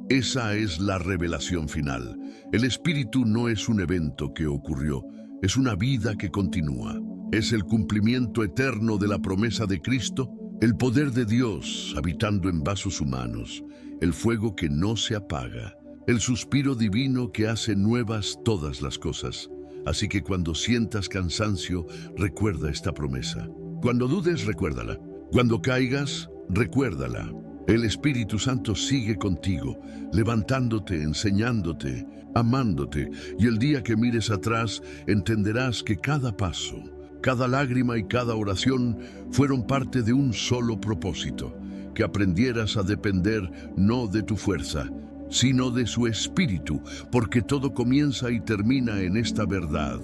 Esa es la revelación final. El Espíritu no es un evento que ocurrió, es una vida que continúa. Es el cumplimiento eterno de la promesa de Cristo, el poder de Dios habitando en vasos humanos, el fuego que no se apaga, el suspiro divino que hace nuevas todas las cosas. Así que cuando sientas cansancio, recuerda esta promesa. Cuando dudes, recuérdala. Cuando caigas, recuérdala. El Espíritu Santo sigue contigo, levantándote, enseñándote, amándote, y el día que mires atrás entenderás que cada paso, cada lágrima y cada oración fueron parte de un solo propósito: que aprendieras a depender no de tu fuerza, sino de su Espíritu, porque todo comienza y termina en esta verdad.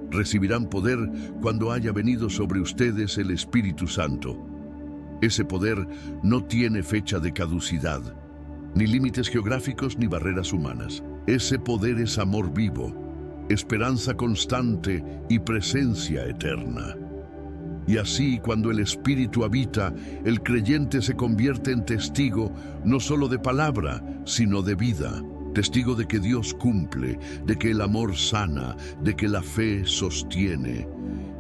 Recibirán poder cuando haya venido sobre ustedes el Espíritu Santo. Ese poder no tiene fecha de caducidad, ni límites geográficos ni barreras humanas. Ese poder es amor vivo, esperanza constante y presencia eterna. Y así, cuando el Espíritu habita, el creyente se convierte en testigo no solo de palabra, sino de vida. Testigo de que Dios cumple, de que el amor sana, de que la fe sostiene.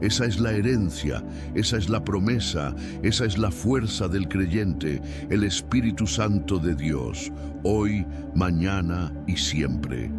Esa es la herencia, esa es la promesa, esa es la fuerza del creyente, el Espíritu Santo de Dios, hoy, mañana y siempre.